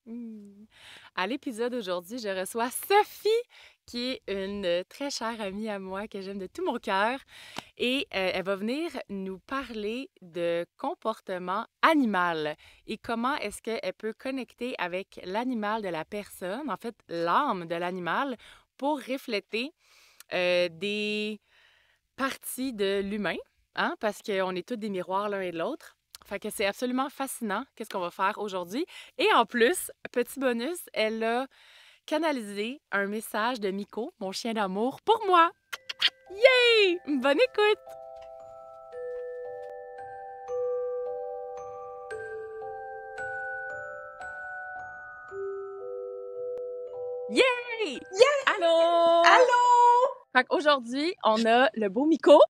Mmh. À l'épisode d'aujourd'hui, je reçois Sophie, qui est une très chère amie à moi que j'aime de tout mon cœur. Et elle va venir nous parler de comportement animal et comment est-ce qu'elle peut connecter avec l'animal de la personne, en fait l'âme de l'animal, pour refléter des partie de l'humain, hein, parce qu'on est tous des miroirs l'un et de l'autre. Fait que c'est absolument fascinant qu'est-ce qu'on va faire aujourd'hui. Et en plus, petit bonus, elle a canalisé un message de Miko, mon chien d'amour, pour moi. Yay! Bonne écoute! Yay! Yeah! Allô! Allô? Fait qu'aujourd'hui, on a le beau Miko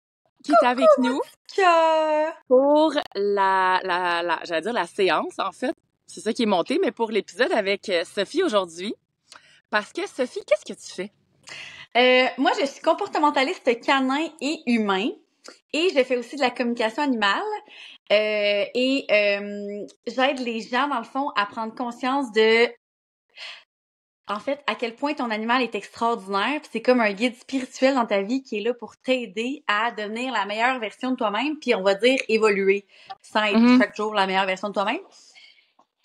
qui est avec nous Cœur! pour j'allais dire la séance, en fait. C'est ça qui est monté, mais pour l'épisode avec Sophie aujourd'hui. Parce que, Sophie, qu'est-ce que tu fais? Moi, je suis comportementaliste canin et humain et je fais aussi de la communication animale j'aide les gens, dans le fond, à prendre conscience en fait, à quel point ton animal est extraordinaire. Puis c'est comme un guide spirituel dans ta vie qui est là pour t'aider à devenir la meilleure version de toi-même, puis on va dire évoluer sans être chaque jour la meilleure version de toi-même.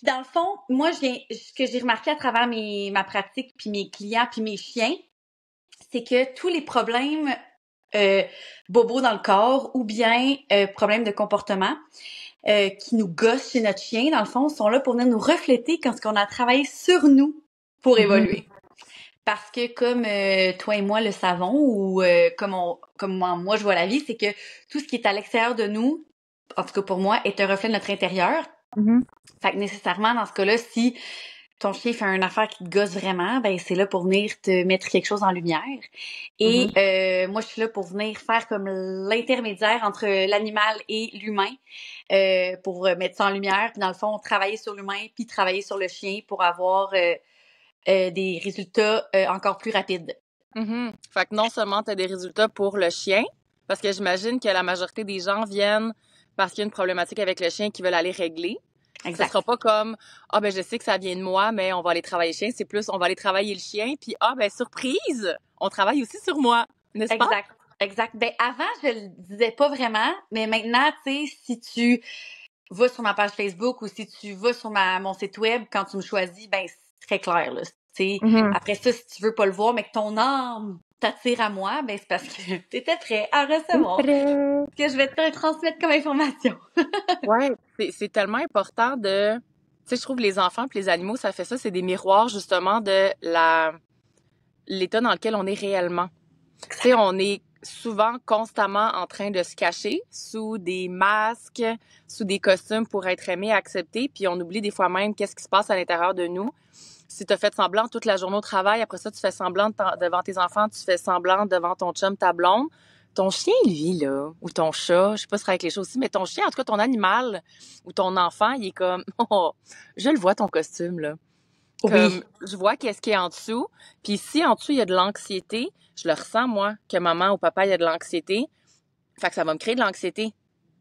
Dans le fond, moi, ce que j'ai remarqué à travers ma pratique, puis mes clients, puis mes chiens, c'est que tous les problèmes bobos dans le corps ou bien problèmes de comportement qui nous gossent chez notre chien, dans le fond, sont là pour venir nous refléter quand on a travaillé sur nous pour évoluer. Parce que comme toi et moi le savons, ou comme moi je vois la vie, c'est que tout ce qui est à l'extérieur de nous, en tout cas pour moi, est un reflet de notre intérieur. Fait que nécessairement, dans ce cas-là, si ton chien fait une affaire qui te gosse vraiment, ben c'est là pour venir te mettre quelque chose en lumière. Et moi, je suis là pour venir faire comme l'intermédiaire entre l'animal et l'humain pour mettre ça en lumière. Puis dans le fond, travailler sur l'humain puis travailler sur le chien pour avoir des résultats encore plus rapides. Fait que non seulement tu as des résultats pour le chien, parce que j'imagine que la majorité des gens viennent parce qu'il y a une problématique avec le chien qu'ils veulent aller régler. Exact. Ce sera pas comme « Ah, ben je sais que ça vient de moi, mais on va aller travailler le chien. » C'est plus « On va aller travailler le chien, puis ah, ben surprise! On travaille aussi sur moi. » N'est-ce pas? Exact. Ben avant, je le disais pas vraiment, mais maintenant, tu sais, si tu vas sur ma page Facebook ou si tu vas sur mon site web, quand tu me choisis, ben c'est très clair, là. Tu sais, après ça, si tu veux pas le voir, mais que ton âme t'attire à moi, ben c'est parce que t'étais prêt à recevoir ce que je vais te transmettre comme information. Ouais, c'est tellement important de... Tu sais, je trouve les enfants et les animaux, ça fait ça, c'est des miroirs justement de l'état dans lequel on est réellement. Tu sais, on est souvent constamment en train de se cacher sous des masques, sous des costumes pour être aimé, accepté, puis on oublie des fois même qu'est-ce qui se passe à l'intérieur de nous. Si tu as fait semblant toute la journée au travail, après ça, tu fais semblant devant tes enfants, tu fais semblant devant ton chum, ta blonde. Ton chien, lui, là, ou ton chat, je sais pas si c'est avec les chats aussi, mais ton chien, en tout cas, ton animal ou ton enfant, il est comme, oh, je le vois ton costume, là. Comme, Oui. je vois qu'est-ce qui est en dessous. Puis si en dessous, il y a de l'anxiété, je le ressens, moi, que maman ou papa, il y a de l'anxiété. Fait que ça va me créer de l'anxiété.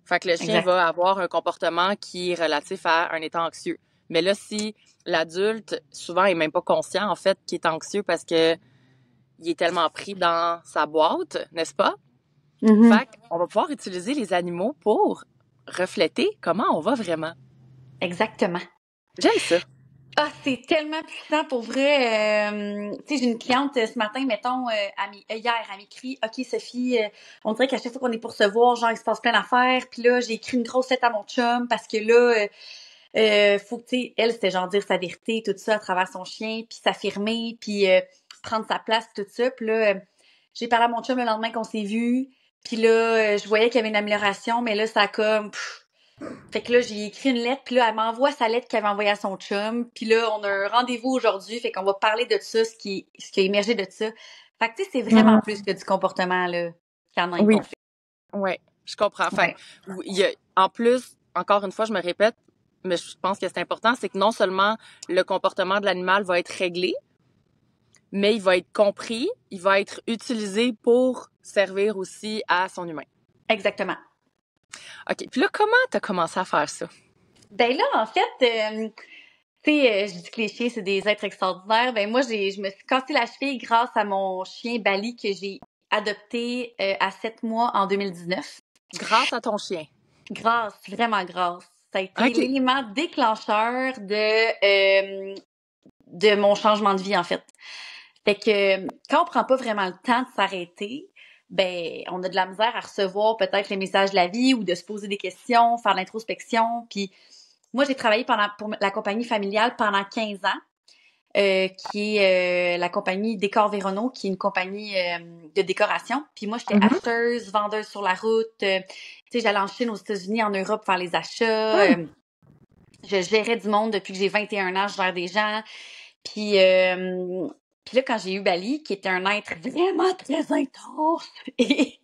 Fait que le chien Exact. va avoir un comportement qui est relatif à un état anxieux. Mais là, si l'adulte, souvent, est même pas conscient, en fait, qu'il est anxieux parce que il est tellement pris dans sa boîte, n'est-ce pas? Fait qu'on va pouvoir utiliser les animaux pour refléter comment on va vraiment. Exactement. J'aime ça. Ah, c'est tellement puissant pour vrai. Tu sais, j'ai une cliente ce matin, mettons, hier, elle m'écrit, OK, Sophie, on dirait qu'à chaque fois qu'on est pour se voir, genre, il se passe plein d'affaires. Puis là, j'ai écrit une grosse lettre à mon chum parce que là, faut que, tu sais, elle, c'était genre dire sa vérité, tout ça, à travers son chien, puis s'affirmer, puis prendre sa place, tout ça. Puis là, j'ai parlé à mon chum le lendemain qu'on s'est vu. Puis là, je voyais qu'il y avait une amélioration, mais là, ça a comme... Fait que là, j'ai écrit une lettre, puis là, elle m'envoie sa lettre qu'elle avait envoyée à son chum. Puis là, on a un rendez-vous aujourd'hui, fait qu'on va parler de ça, ce qui a émergé de ça. Fait que tu sais, c'est vraiment plus que du comportement là canin qu'on fait. Oui, je comprends. Fait Ouais. il y a, en plus, encore une fois, je me répète, mais je pense que c'est important, c'est que non seulement le comportement de l'animal va être réglé, mais il va être compris, il va être utilisé pour servir aussi à son humain. Exactement. OK. Puis là, comment t'as commencé à faire ça? Ben là, en fait, Tu sais, je dis que les chiens, c'est des êtres extraordinaires. Ben moi, je me suis cassé la cheville grâce à mon chien Bali que j'ai adopté à 7 mois en 2019. Grâce à ton chien. Grâce, vraiment grâce. Ça a été OK. l'élément déclencheur de mon changement de vie, en fait. Fait que quand on prend pas vraiment le temps de s'arrêter, ben on a de la misère à recevoir peut-être les messages de la vie ou de se poser des questions, faire de l'introspection. Puis moi, j'ai travaillé pour la compagnie familiale pendant 15 ans, qui est la compagnie Décor Véronneau, qui est une compagnie de décoration. Puis moi, j'étais Mhm. acheteuse, vendeuse sur la route. Tu sais, j'allais en Chine, aux États-Unis, en Europe faire les achats. Je gérais du monde depuis que j'ai 21 ans, je gère des gens. Puis, puis là, quand j'ai eu Bali, qui était un être vraiment très intense et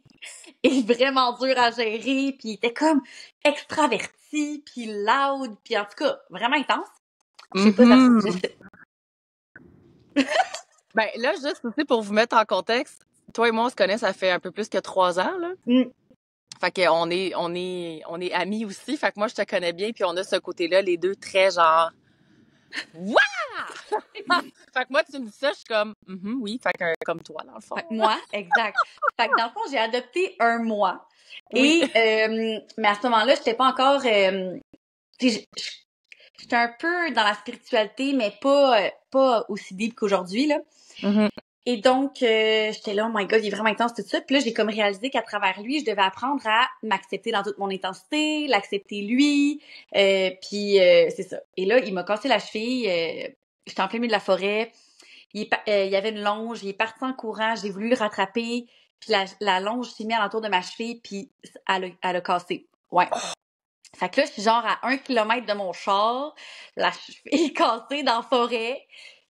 vraiment dur à gérer, puis il était comme extraverti, puis loud, puis en tout cas, vraiment intense. Je sais pas, je Mhm. sais. Ben là, juste aussi pour vous mettre en contexte, toi et moi, on se connaît, ça fait un peu plus que 3 ans, là. Mm. Fait on est amis aussi. Fait que moi, je te connais bien, puis on a ce côté-là, les deux, très genre, Wouah! Fait que moi, tu me dis ça, je suis comme, oui, fait que comme toi, dans le fond. Fait que moi, exact. Fait que dans le fond, j'ai adopté un mois. Oui. Et, mais à ce moment-là, j'étais pas encore, tu sais, j'étais un peu dans la spiritualité, mais pas aussi deep qu'aujourd'hui, là. Mhm. Et donc, j'étais là, oh my God, il est vraiment intense, tout ça. Puis là, j'ai comme réalisé qu'à travers lui, je devais apprendre à m'accepter dans toute mon intensité, l'accepter lui. Puis, c'est ça. Et là, il m'a cassé la cheville. J'étais en plein milieu de la forêt. Il y avait une longe. Il est parti en courant. J'ai voulu le rattraper. Puis la longe s'est mise alentour de ma cheville. Puis, elle a cassé. Ouais. Fait que là, je suis genre à 1 kilomètre de mon char. La cheville cassée dans la forêt.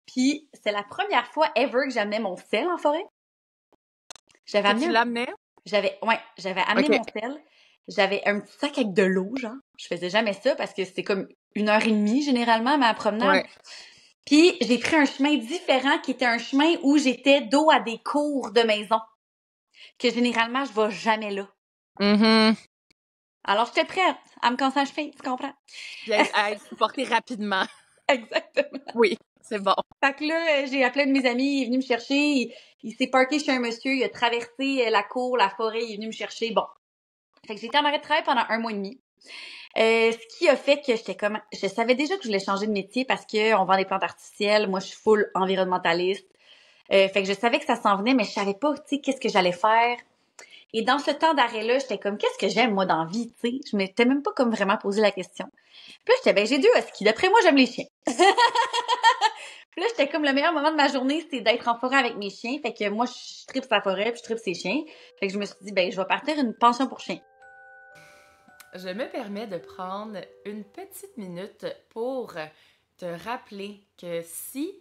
Puis c'est la première fois ever que j'amenais mon sel en forêt. J'avais Que amené tu l'amenais? j'avais amené OK. mon sel. J'avais un petit sac avec de l'eau, genre. Je faisais jamais ça parce que c'était comme 1 heure et demie généralement ma promenade. Ouais. Puis j'ai pris un chemin différent qui était un chemin où j'étais dos à des cours de maison. Que généralement, je vais jamais là. Mhm. Alors j'étais prête à me casser la cheville, tu comprends? Puis à être supporté rapidement. Exactement. Oui, c'est bon. Fait que là, j'ai appelé un de mes amis, il est venu me chercher, il s'est parké chez un monsieur, il a traversé la cour, la forêt, il est venu me chercher. Bon. Fait que j'ai été en arrêt de travail pendant 1 mois et demi. Ce qui a fait que je savais déjà que je voulais changer de métier parce que on vend des plantes artificielles. Moi, je suis full environnementaliste. Fait que je savais que ça s'en venait, mais je savais pas, tu sais, qu'est-ce que j'allais faire. Et dans ce temps d'arrêt-là, j'étais comme, qu'est-ce que j'aime, moi, dans la vie, tu sais? Je m'étais même pas comme vraiment posé la question. Puis là, j'étais, ben, j'ai 2 huskies. D'après moi, j'aime les chiens. Puis là, j'étais comme le meilleur moment de ma journée, c'est d'être en forêt avec mes chiens. Fait que moi, je tripe sa forêt, puis je tripe ses chiens. Fait que je me suis dit, ben, je vais partir une pension pour chiens. Je me permets de prendre une petite minute pour te rappeler que si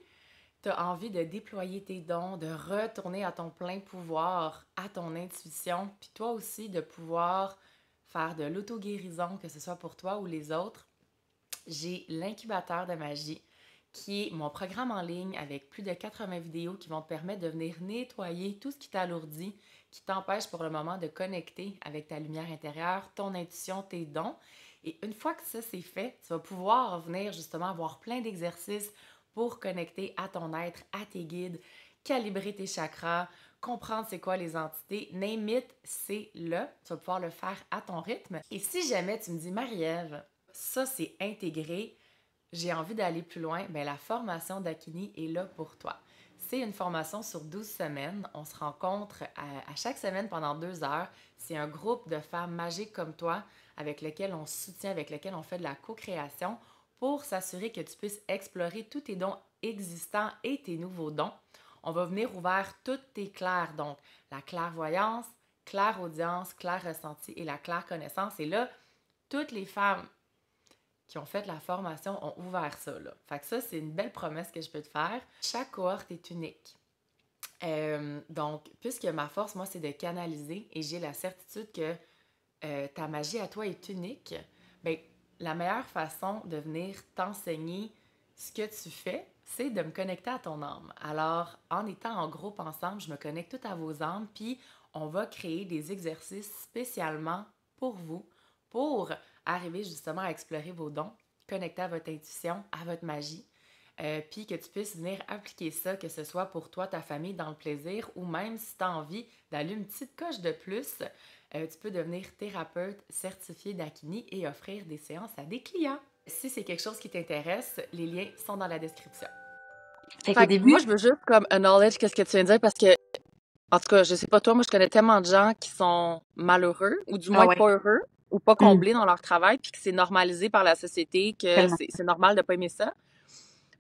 tu as envie de déployer tes dons, de retourner à ton plein pouvoir, à ton intuition, puis toi aussi de pouvoir faire de l'auto-guérison, que ce soit pour toi ou les autres, j'ai l'incubateur de magie qui est mon programme en ligne avec plus de 80 vidéos qui vont te permettre de venir nettoyer tout ce qui t'alourdit, qui t'empêche pour le moment de connecter avec ta lumière intérieure, ton intuition, tes dons. Et une fois que ça c'est fait, tu vas pouvoir venir justement avoir plein d'exercices pour connecter à ton être, à tes guides, calibrer tes chakras, comprendre c'est quoi les entités, name it, c'est là. Tu vas pouvoir le faire à ton rythme. Et si jamais tu me dis, Marie-Ève, ça c'est intégré, j'ai envie d'aller plus loin, bien, la formation d'Akini est là pour toi. C'est une formation sur 12 semaines. On se rencontre à chaque semaine pendant 2 heures. C'est un groupe de femmes magiques comme toi avec lequel on se soutient, avec lequel on fait de la co-création pour s'assurer que tu puisses explorer tous tes dons existants et tes nouveaux dons. On va venir ouvrir toutes tes clairs, donc la clairvoyance, clairaudience, clair ressenti et la claire connaissance. Et là, toutes les femmes qui ont fait la formation ont ouvert ça, là. Fait que ça, c'est une belle promesse que je peux te faire. Chaque cohorte est unique. Donc, puisque ma force, moi, c'est de canaliser et j'ai la certitude que ta magie à toi est unique, bien, la meilleure façon de venir t'enseigner ce que tu fais, c'est de me connecter à ton âme. Alors, en étant en groupe ensemble, je me connecte tout à vos âmes, puis on va créer des exercices spécialement pour vous, pour arriver justement à explorer vos dons, connecter à votre intuition, à votre magie, puis que tu puisses venir appliquer ça, que ce soit pour toi, ta famille, dans le plaisir, ou même si tu as envie d'aller une petite coche de plus, tu peux devenir thérapeute certifié d'Akini et offrir des séances à des clients. Si c'est quelque chose qui t'intéresse, les liens sont dans la description. Fait qu'au début... Moi, je veux juste comme acknowledge qu'est-ce que tu viens de dire parce que, en tout cas, je sais pas toi, moi, je connais tellement de gens qui sont malheureux, ou du moins pas heureux, ou pas comblés dans leur travail, puis que c'est normalisé par la société, que c'est normal de pas aimer ça.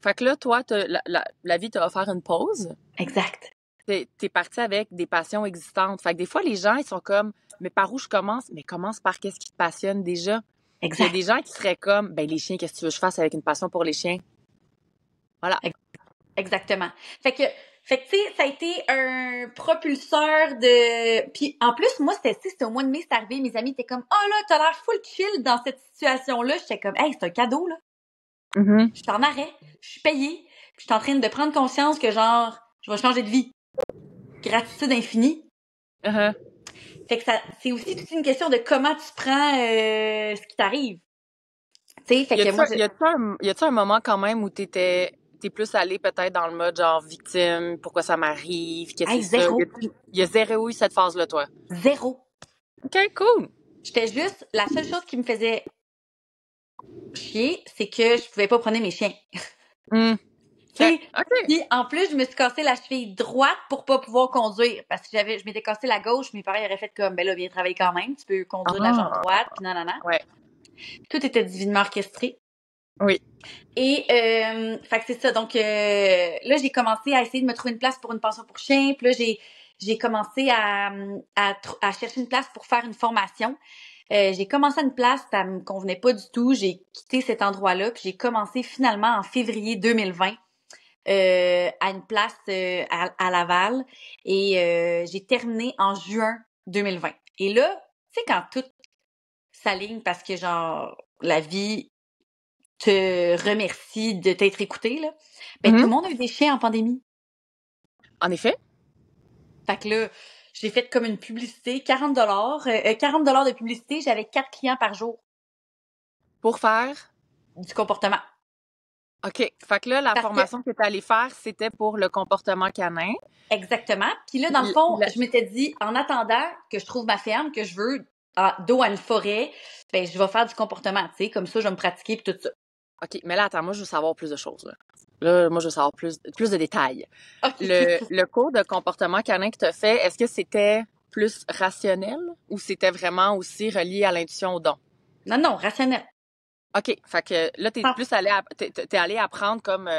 Fait que là, toi, la vie t'a offert une pause. Exact. T'es parti avec des passions existantes. Fait que des fois, les gens, ils sont comme, mais par où je commence? Mais commence par qu'est-ce qui te passionne déjà. Exact. Il y a des gens qui seraient comme, ben les chiens, qu'est-ce que tu veux que je fasse avec une passion pour les chiens? Voilà. Exactement. Fait que tu sais, ça a été un propulseur de... Puis en plus, moi, c'était au mois de mai, c'est arrivé, mes amis étaient comme « Oh là, t'as l'air full chill dans cette situation-là. » J'étais comme « Hey, c'est un cadeau, là. Je suis en arrêt, je suis payée, je suis en train de prendre conscience que genre, je vais changer de vie. Gratitude infinie. » Fait que c'est aussi toute une question de comment tu prends ce qui t'arrive. Tu sais, fait que moi... Y a-tu un moment quand même où t'es plus allé peut-être dans le mode genre victime, pourquoi ça m'arrive, qu'est-ce que c'est ça? Il y a zéro eu cette phase-là, toi? Zéro. OK, cool. J'étais juste... La seule chose qui me faisait chier, c'est que je pouvais pas promener mes chiens. Okay. Puis en plus, je me suis cassé la cheville droite pour pas pouvoir conduire parce que je m'étais cassé la gauche, mes parents auraient fait comme ben là, viens travailler quand même, tu peux conduire la jambe droite, puis nanana. Ouais. Tout était divinement orchestré. Oui. Et fait que c'est ça. Donc là, j'ai commencé à essayer de me trouver une place pour une pension pour chien. Puis là, j'ai commencé à chercher une place pour faire une formation. J'ai commencé à une place, ça me convenait pas du tout. J'ai quitté cet endroit-là, puis j'ai commencé finalement en février 2020 à une place à Laval. Et j'ai terminé en juin 2020. Et là, tu sais, quand tout s'aligne parce que genre la vie te remercie de t'être écouté, là. Ben, tout le monde a eu des chiens en pandémie. En effet. Fait que là, j'ai fait comme une publicité, $40 de publicité, j'avais 4 clients par jour. Pour faire? Du comportement. OK. Fait que là, la formation que tu allée faire, c'était pour le comportement canin. Exactement. Puis là, dans le fond, je m'étais dit, en attendant que je trouve ma ferme, que je veux dos à une forêt, ben, je vais faire du comportement, tu sais, comme ça, je vais me pratiquer puis tout ça. OK, mais là, attends, moi, je veux savoir plus de choses, là. Là, moi, je veux savoir plus de détails. Okay. Le cours de comportement canin que tu as fait, est-ce que c'était plus rationnel ou c'était vraiment aussi relié à l'intuition au don? Non, rationnel. OK, fait que là, t'es allé apprendre comme,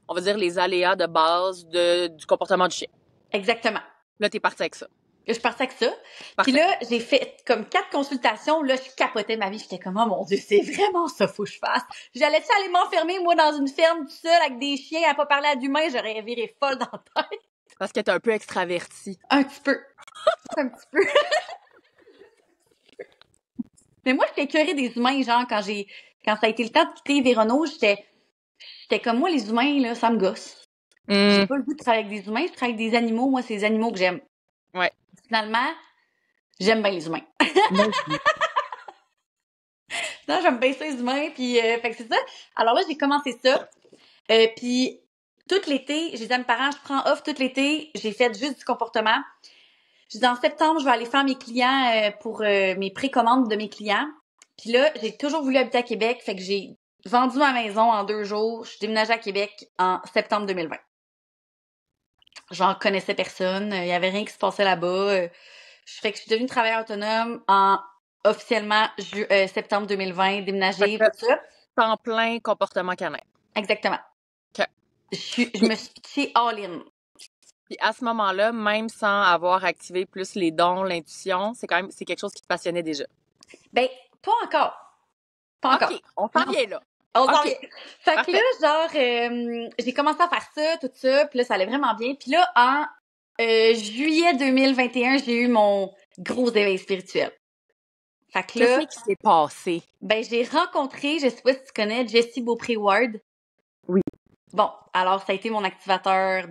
on va dire, les aléas de base du comportement du chien. Exactement. Là, t'es parti avec ça. Je suis partie avec ça. Puis là, j'ai fait comme 4 consultations. Là, je capotais ma vie. J'étais comme, oh mon Dieu, c'est vraiment ça, faut que je fasse. J'allais-tu aller m'enfermer, moi, dans une ferme toute seule avec des chiens à pas parler à d'humains? J'aurais viré folle dans la tête. Parce que t'es un peu extravertie. Un petit peu. Un petit peu. Mais moi, j'étais écœurée des humains, genre, quand ça a été le temps de quitter Vérono, j'étais comme, moi, les humains, là, ça me gosse. J'ai pas le goût de travailler avec des humains, je travaille avec des animaux. Moi, c'est les animaux que j'aime. Ouais. Finalement, j'aime bien les humains. Non, j'aime bien ça, les humains, puis fait que c'est ça. Alors là, j'ai commencé ça. Puis tout l'été, j'ai dit à mes parents, je prends off tout l'été, j'ai fait juste du comportement. J'ai dit en septembre, je vais aller faire mes clients pour mes précommandes de mes clients. Puis là, j'ai toujours voulu habiter à Québec, fait que j'ai vendu ma maison en 2 jours. Je suis déménagée à Québec en septembre 2020. J'en connaissais personne, il y avait rien qui se passait là-bas. Fait que je suis devenue travailleuse autonome officiellement septembre 2020, déménagée, tout ça. En plein comportement canin. Exactement. OK. Je me suis pitchée all-in. Puis à ce moment-là, même sans avoir activé plus les dons, l'intuition, c'est quelque chose qui te passionnait déjà. Ben, pas encore. Pas encore. OK, on s'en vient là. On s'en vient. Fait que là, genre, j'ai commencé à faire ça, tout ça, puis là, ça allait vraiment bien. Puis là, en juillet 2021, j'ai eu mon gros éveil spirituel. Fait que là... Qu'est-ce qui s'est passé? Ben, j'ai rencontré, je sais pas si tu connais, Jessie Beaupré-Ward. Oui. Bon, alors, ça a été mon activateur.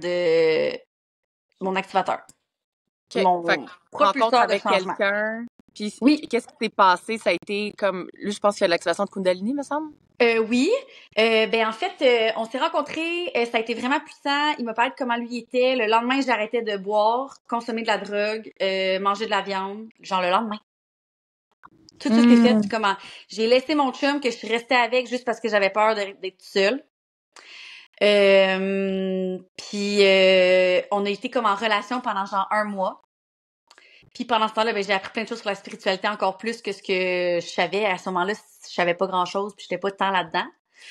Okay. Mon propulseur avec de changement. Quelqu'un, Puis Oui. qu'est-ce qui s'est passé? Ça a été comme, lui, je pense qu'il y a l'activation de Kundalini, me semble? Oui. En fait, on s'est rencontrés, ça a été vraiment puissant. Il m'a parlé de comment lui était. Le lendemain, j'arrêtais de boire, consommer de la drogue, manger de la viande. Genre le lendemain. Tout ça s'est fait. Comment j'ai laissé mon chum que je suis restée avec juste parce que j'avais peur d'être toute seule. On a été comme en relation pendant genre 1 mois. Puis pendant ce temps-là, j'ai appris plein de choses sur la spiritualité, encore plus que ce que je savais. À ce moment-là, je savais pas grand-chose, puis j'étais pas tant là-dedans.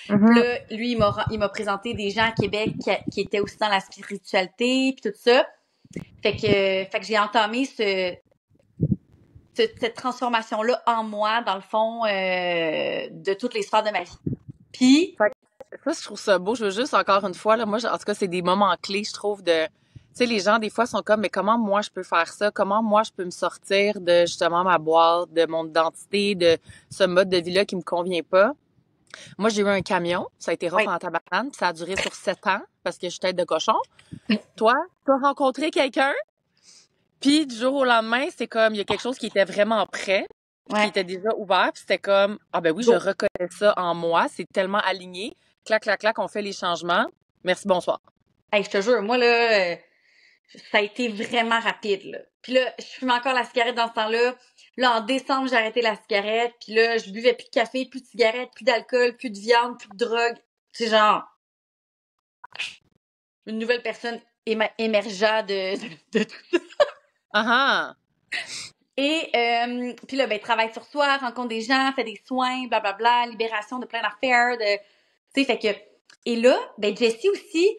Puis là, lui, il m'a présenté des gens à Québec qui étaient aussi dans la spiritualité, puis tout ça. Fait que j'ai entamé cette transformation-là en moi, dans le fond, de toutes les sphères de ma vie. Puis... Ça, je trouve ça beau. Je veux juste, encore une fois, là, moi, en tout cas, c'est des moments clés, je trouve, de... Tu sais, les gens, des fois, sont comme, mais comment moi, je peux faire ça? Comment moi, je peux me sortir de, justement, ma boîte, de mon identité, de ce mode de vie-là qui me convient pas? Moi, j'ai eu un camion. Ça a été rough en tabarane. Puis ça a duré sur 7 ans parce que je suis tête de cochon. Toi, tu as rencontré quelqu'un. Puis, du jour au lendemain, c'est comme, il y a quelque chose qui était vraiment prêt. Qui était déjà ouvert. Puis c'était comme, ah ben oui, je reconnais ça en moi. C'est tellement aligné. Clac, clac, clac, on fait les changements. Merci, bonsoir. Hey, je te jure, moi, là, ça a été vraiment rapide, là. Puis là, je fume encore la cigarette dans ce temps-là. Là, en décembre, j'ai arrêté la cigarette. Puis là, je buvais plus de café, plus de cigarette, plus d'alcool, plus de viande, plus de drogue. C'est genre... une nouvelle personne émergea de tout ça. Et puis là, travaille sur soi, rencontre des gens, fait des soins, blablabla, libération de plein d'affaires. Tu sais, fait que... Et là, Jesse aussi...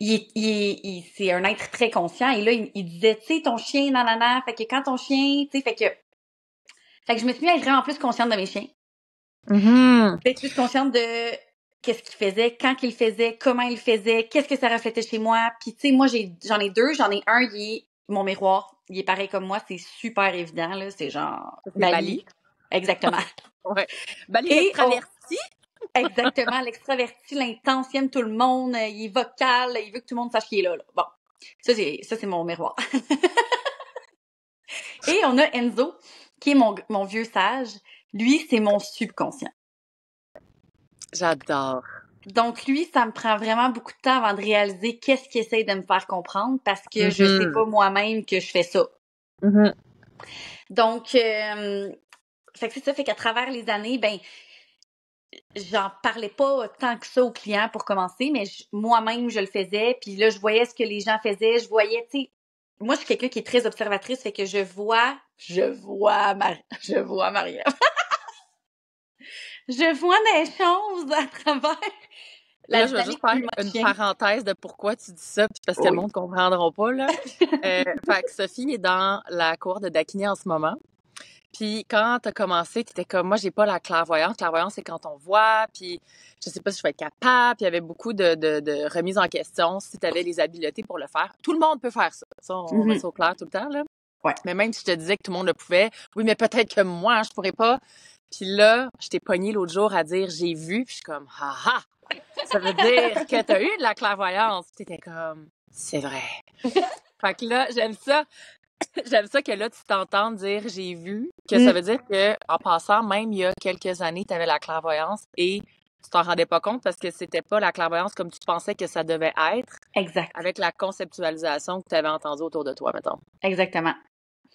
c'est un être très conscient et là il disait tu sais ton chien nanana, fait que quand ton chien tu sais fait que je me suis mis à être vraiment plus consciente de mes chiens, d'être plus consciente de qu'est-ce qu'il faisait, quand qu'il le faisait, comment il le faisait, qu'est-ce que ça reflétait chez moi. Puis tu sais moi j'en ai 2, j'en ai un il est mon miroir, il est pareil comme moi, c'est super évident là, c'est genre Bali. Exactement. Ouais. Bali l'extraverti. Exactement, l'extraverti, l'intense, il aime tout le monde, il est vocal, il veut que tout le monde sache qu'il est là. Bon, ça c'est mon miroir. Et on a Enzo, qui est mon vieux sage. Lui, c'est mon subconscient. J'adore. Donc lui, ça me prend vraiment beaucoup de temps avant de réaliser qu'est-ce qu'il essaie de me faire comprendre parce que je sais pas moi-même que je fais ça. Donc, fait que c'est ça, fait qu'à travers les années, j'en parlais pas tant que ça aux clients pour commencer, mais moi-même, je le faisais. Puis là, je voyais ce que les gens faisaient. Je voyais, tu sais, moi, je suis quelqu'un qui est très observatrice, fait que je vois Maria. je vois des choses à travers là, je vais juste faire une parenthèse de pourquoi tu dis ça, puis parce que le monde ne comprendra pas, là. Fait que Sophie est dans la cour de Dakiné en ce moment. Puis quand t'as commencé, t'étais comme, moi, j'ai pas la clairvoyance. Clairvoyance, c'est quand on voit, puis je sais pas si je vais être capable. Puis il y avait beaucoup de remises en question si t'avais les habiletés pour le faire. Tout le monde peut faire ça. Ça, on met ça au clair tout le temps, là. Ouais. Mais même si je te disais que tout le monde le pouvait, oui, mais peut-être que moi, je pourrais pas. Puis là, je t'ai pognée l'autre jour à dire, j'ai vu, puis je suis comme, ha ha! Ça veut dire que t'as eu de la clairvoyance. Puis t'étais comme, c'est vrai. Fait que là, j'aime ça. J'aime ça que là, tu t'entends dire j'ai vu, que ça veut dire que en passant, même il y a quelques années, tu avais la clairvoyance et tu t'en rendais pas compte parce que c'était pas la clairvoyance comme tu pensais que ça devait être. Exact. Avec la conceptualisation que tu avais entendue autour de toi, mettons. Exactement.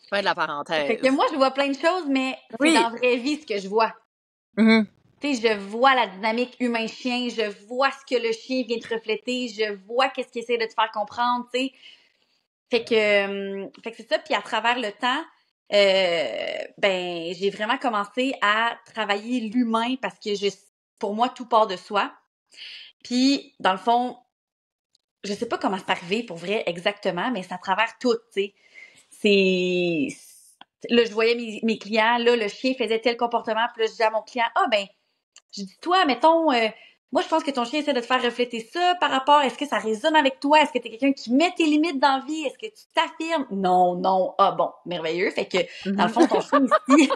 Fin de la parenthèse. Fait que moi, je vois plein de choses, mais c'est dans la vraie vie ce que je vois. Tu sais, je vois la dynamique humain-chien, je vois ce que le chien vient te refléter, je vois qu'est-ce qu'il essaie de te faire comprendre, tu sais. Fait que c'est ça. Puis à travers le temps, j'ai vraiment commencé à travailler l'humain parce que pour moi, tout part de soi. Puis, dans le fond, je sais pas comment c'est arrivé pour vrai exactement, mais c'est à travers tout, tu sais. Là, je voyais mes clients, là, le chien faisait tel comportement, puis là, je disais à mon client, je dis, toi, mettons, moi, je pense que ton chien essaie de te faire refléter ça par rapport, est-ce que ça résonne avec toi? Est-ce que t'es quelqu'un qui met tes limites dans la vie? Est-ce que tu t'affirmes? Non. Ah bon, merveilleux. Fait que, dans le fond, ton chien ici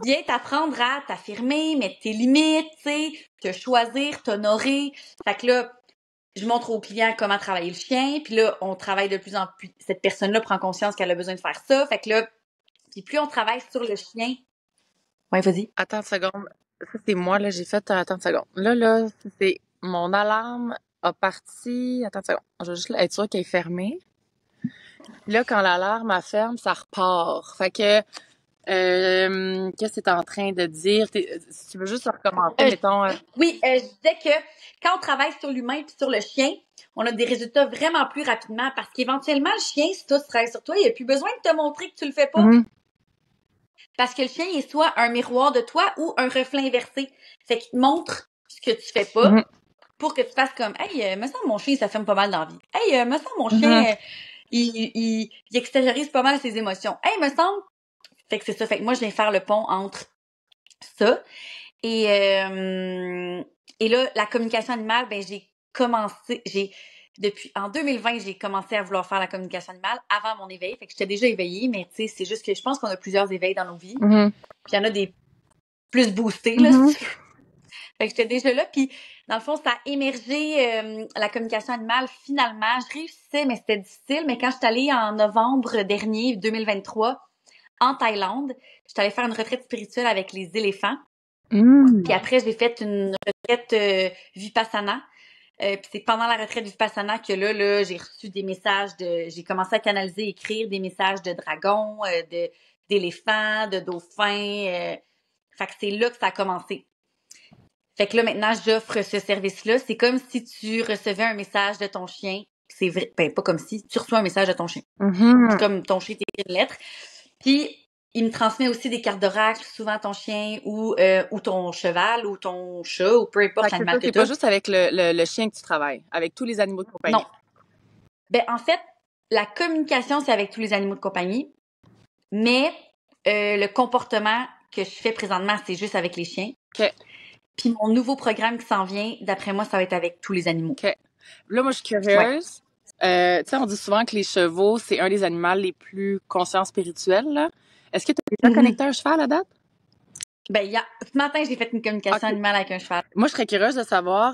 vient t'apprendre à t'affirmer, mettre tes limites, tu sais, te choisir, t'honorer. Fait que là, je montre au client comment travailler le chien, puis là, on travaille de plus en plus. Cette personne-là prend conscience qu'elle a besoin de faire ça. Fait que là, Puis plus on travaille sur le chien... Ouais, vas-y. Attends une seconde. Ça, c'est moi, là, j'ai fait... Attends une seconde. Là, c'est mon alarme a parti... Attends une seconde. Je vais juste être sûre qu'elle est fermée. Là, quand l'alarme a ferme, ça repart. Fait que... qu'est-ce que tu es en train de dire? Si tu veux juste recommencer, mettons... Oui, je disais que quand on travaille sur l'humain puis sur le chien, on a des résultats vraiment plus rapidement parce qu'éventuellement, le chien, si toi, tu travailles sur toi, il n'y a plus besoin de te montrer que tu le fais pas. Mm-hmm. Parce que le chien est soit un miroir de toi ou un reflet inversé. Fait qu'il te montre ce que tu fais pas pour que tu fasses comme « Hey, me semble mon chien, ça fume pas mal d'envie. Hey, me semble mon chien, il extériorise pas mal ses émotions. Hey, me semble... » Fait que c'est ça. Fait que moi, je viens faire le pont entre ça. Et là, la communication animale, ben en 2020, j'ai commencé à vouloir faire la communication animale avant mon éveil. Fait que j'étais déjà éveillée, mais tu sais, c'est juste que je pense qu'on a plusieurs éveils dans nos vies. Mm-hmm. Puis il y en a des plus boostés, là. Fait que j'étais déjà là. Puis dans le fond, ça a émergé la communication animale finalement. Je réussissais, mais c'était difficile. Mais quand je suis allée en novembre dernier, 2023, en Thaïlande, j'étais allée faire une retraite spirituelle avec les éléphants. Puis après, j'ai fait une retraite Vipassana. Puis c'est pendant la retraite Vipassana que là, j'ai reçu des messages j'ai commencé à canaliser, écrire des messages de dragons, d'éléphants, de dauphins. Fait que c'est là que ça a commencé. Fait que là, maintenant, j'offre ce service-là. C'est comme si tu recevais un message de ton chien. C'est vrai, ben pas comme si, tu reçois un message de ton chien. C'est comme ton chien t'écrit une lettre. Puis il me transmet aussi des cartes d'oracle, souvent ton chien ou ton cheval ou ton chat ou peu importe l'animal que tu as. C'est pas juste avec le chien que tu travailles, avec tous les animaux de compagnie. Non. Ben en fait, la communication, c'est avec tous les animaux de compagnie, mais le comportement que je fais présentement, c'est juste avec les chiens. OK. Puis mon nouveau programme qui s'en vient, d'après moi, ça va être avec tous les animaux. OK. Là, moi, je suis curieuse. Ouais. Tu sais, on dit souvent que les chevaux, c'est un des animaux les plus conscients spirituels, là. Est-ce que tu as déjà connecté un cheval à date? Ben, ce matin, j'ai fait une communication animale avec un cheval. Moi, je serais curieuse de savoir,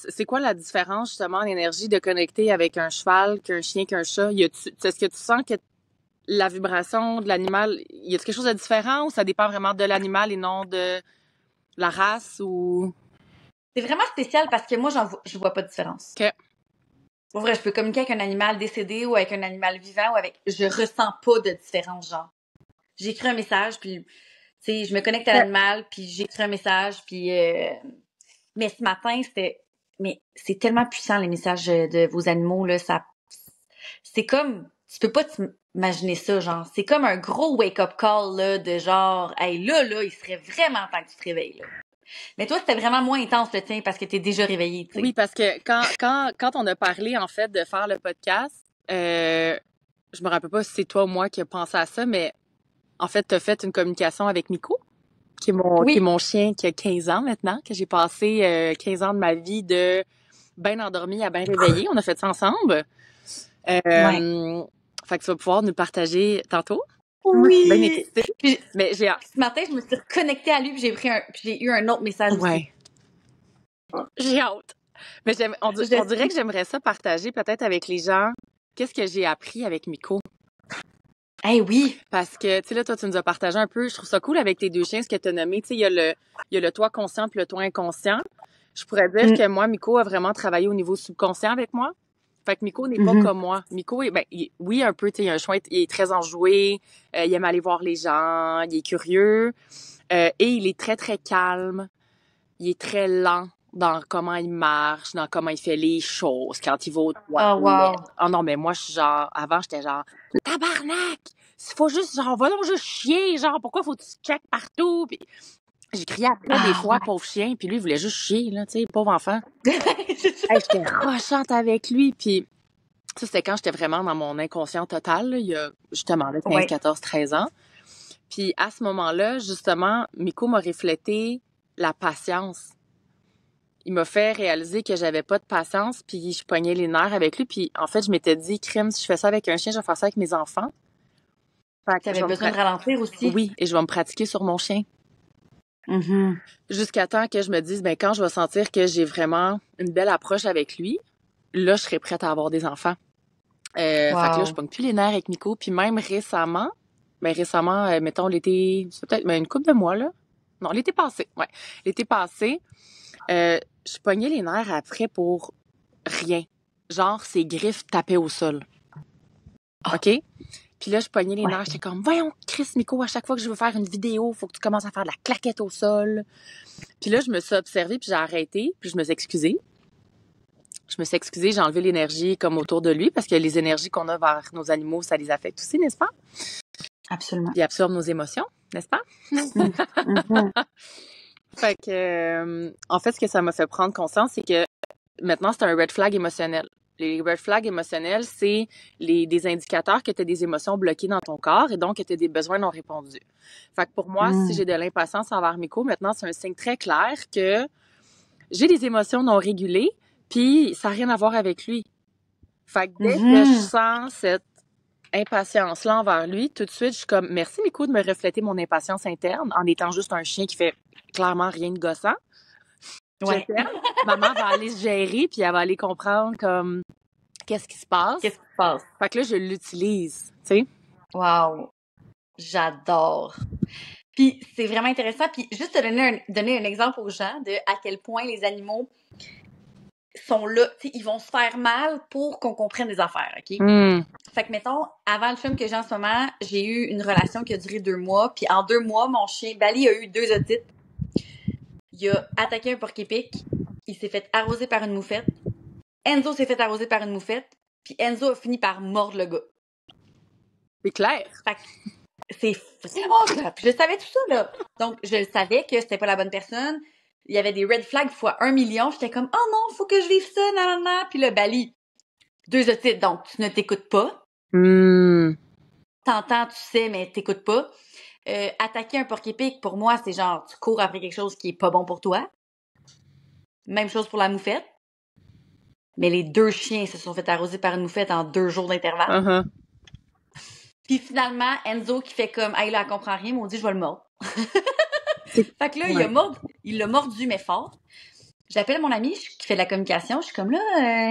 c'est quoi la différence, justement, en énergie de connecter avec un cheval qu'un chien qu'un chat? Est-ce que tu sens que la vibration de l'animal, y a quelque chose de différent ou ça dépend vraiment de l'animal et non de la race ou... C'est vraiment spécial parce que moi, je vois pas de différence. OK. Pour vrai, je peux communiquer avec un animal décédé ou avec un animal vivant je ressens pas de différence, genre. J'écris un message, puis, tu sais, je me connecte à l'animal, puis j'écris un message, puis... Mais ce matin, mais c'est tellement puissant, les messages de vos animaux, là, c'est comme... Tu peux pas t'imaginer ça, genre. C'est comme un gros wake-up call, là, de genre, hey, là, il serait vraiment temps que tu te réveilles, là. Mais toi, c'était vraiment moins intense, le tien, parce que t'es déjà réveillée, tu sais. Oui, parce que quand on a parlé, en fait, de faire le podcast, je me rappelle pas si c'est toi ou moi qui a pensé à ça, mais en fait, t'as fait une communication avec Miko, qui est mon chien qui a 15 ans maintenant, que j'ai passé 15 ans de ma vie de bien endormi à bien réveillé. On a fait ça ensemble. Fait que tu vas pouvoir nous partager tantôt. Oui! Bien excitée. Mais ce matin, je me suis reconnectée à lui, puis j'ai eu un autre message aussi. J'ai hâte. Mais on dirait que j'aimerais ça partager peut-être avec les gens. Qu'est-ce que j'ai appris avec Miko? Eh oui! Parce que, tu sais, là, toi, tu nous as partagé un peu. Je trouve ça cool avec tes deux chiens, ce que tu as nommé. Tu sais, il y a le toi conscient puis le toi inconscient. Je pourrais dire que moi, Miko a vraiment travaillé au niveau subconscient avec moi. Fait que Miko n'est pas comme moi. Miko, oui, un peu, tu sais, il a un chouette, il est très enjoué, il aime aller voir les gens, il est curieux, et il est très, très calme. Il est très lent dans comment il marche, dans comment il fait les choses, quand il va aux toilettes. Oh, wow! Oh non, mais moi, je suis genre, avant, j'étais genre, tabarnak! Il faut juste, genre, va donc juste chier, genre, pourquoi faut que tu checkes partout? Puis j'ai crié après des fois, pauvre chien, puis lui, il voulait juste chier, là, tu sais, pauvre enfant. J'étais rochante avec lui, puis ça, c'était quand j'étais vraiment dans mon inconscient total, là, il y a justement là, 15, 14, 13 ans. Puis à ce moment-là, justement, Miko m'a reflété la patience. Il m'a fait réaliser que j'avais pas de patience, puis je pognais les nerfs avec lui, puis en fait, je m'étais dit, crime, si je fais ça avec un chien, je vais faire ça avec mes enfants. T'avais besoin de ralentir aussi? Oui, et je vais me pratiquer sur mon chien. Jusqu'à temps que je me dise, ben quand je vais sentir que j'ai vraiment une belle approche avec lui, là, je serai prête à avoir des enfants. Fait que là, je pogne plus les nerfs avec Miko. Puis même récemment, ben récemment, mettons l'été, c'est peut-être une couple de mois, là. Non, l'été passé, ouais. L'été passé, je pognais les nerfs après pour rien. Genre, ses griffes tapaient au sol. OK? Puis là, je pognais les nerfs, j'étais comme, voyons, Chris Miko, à chaque fois que je veux faire une vidéo, faut que tu commences à faire de la claquette au sol. Puis là, je me suis observée, puis j'ai arrêté, puis je me suis excusée. J'ai enlevé l'énergie comme autour de lui, parce que les énergies qu'on a vers nos animaux, ça les affecte aussi, n'est-ce pas? Absolument. Puis ils absorbent nos émotions, n'est-ce pas? Fait que, en fait, ce que ça m'a fait prendre conscience, c'est que maintenant, c'est un red flag émotionnel. Les red flags émotionnels, c'est des indicateurs que tu as des émotions bloquées dans ton corps et donc que tu as des besoins non répondus. Fait que pour moi, si j'ai de l'impatience envers Miko, maintenant, c'est un signe très clair que j'ai des émotions non régulées, puis ça n'a rien à voir avec lui. Fait que dès que je sens cette impatience-là envers lui, tout de suite, je suis comme, merci Miko de me refléter mon impatience interne en étant juste un chien qui fait clairement rien de gossant. Ouais. Maman va aller se gérer, puis elle va aller comprendre comme qu'est-ce qui se passe. Qu'est-ce qui se passe? Fait que là, je l'utilise, tu sais. Wow! J'adore! Puis c'est vraiment intéressant. Puis juste te donner un exemple aux gens de à quel point les animaux sont là, tu sais, ils vont se faire mal pour qu'on comprenne des affaires, OK? Fait que, mettons, avant le film que j'ai en ce moment, j'ai eu une relation qui a duré 2 mois, puis en 2 mois, mon chien, Bali, a eu 2 otites. Il a attaqué un porc-épic, il s'est fait arroser par une moufette, Enzo s'est fait arroser par une moufette, puis Enzo a fini par mordre le gars. C'est clair. Fait que c'est vraiment grave. Puis je savais tout ça, là. Donc, je le savais que c'était pas la bonne personne. Il y avait des red flags fois 1 million. J'étais comme, oh non, faut que je vive ça, nanana. Puis là, Bali, 2 otites, donc tu ne t'écoutes pas. T'entends, tu sais, mais t'écoutes pas. Attaquer un porc-épic, pour moi, c'est genre, tu cours après quelque chose qui est pas bon pour toi. Même chose pour la moufette. Mais les 2 chiens se sont fait arroser par une moufette en 2 jours d'intervalle. Puis finalement, Enzo qui fait comme, hey, là, elle comprend rien, maudit, je vais le mordre. Fait que là, il l'a mordu, mais fort. J'appelle mon ami qui fait de la communication. Je suis comme, là,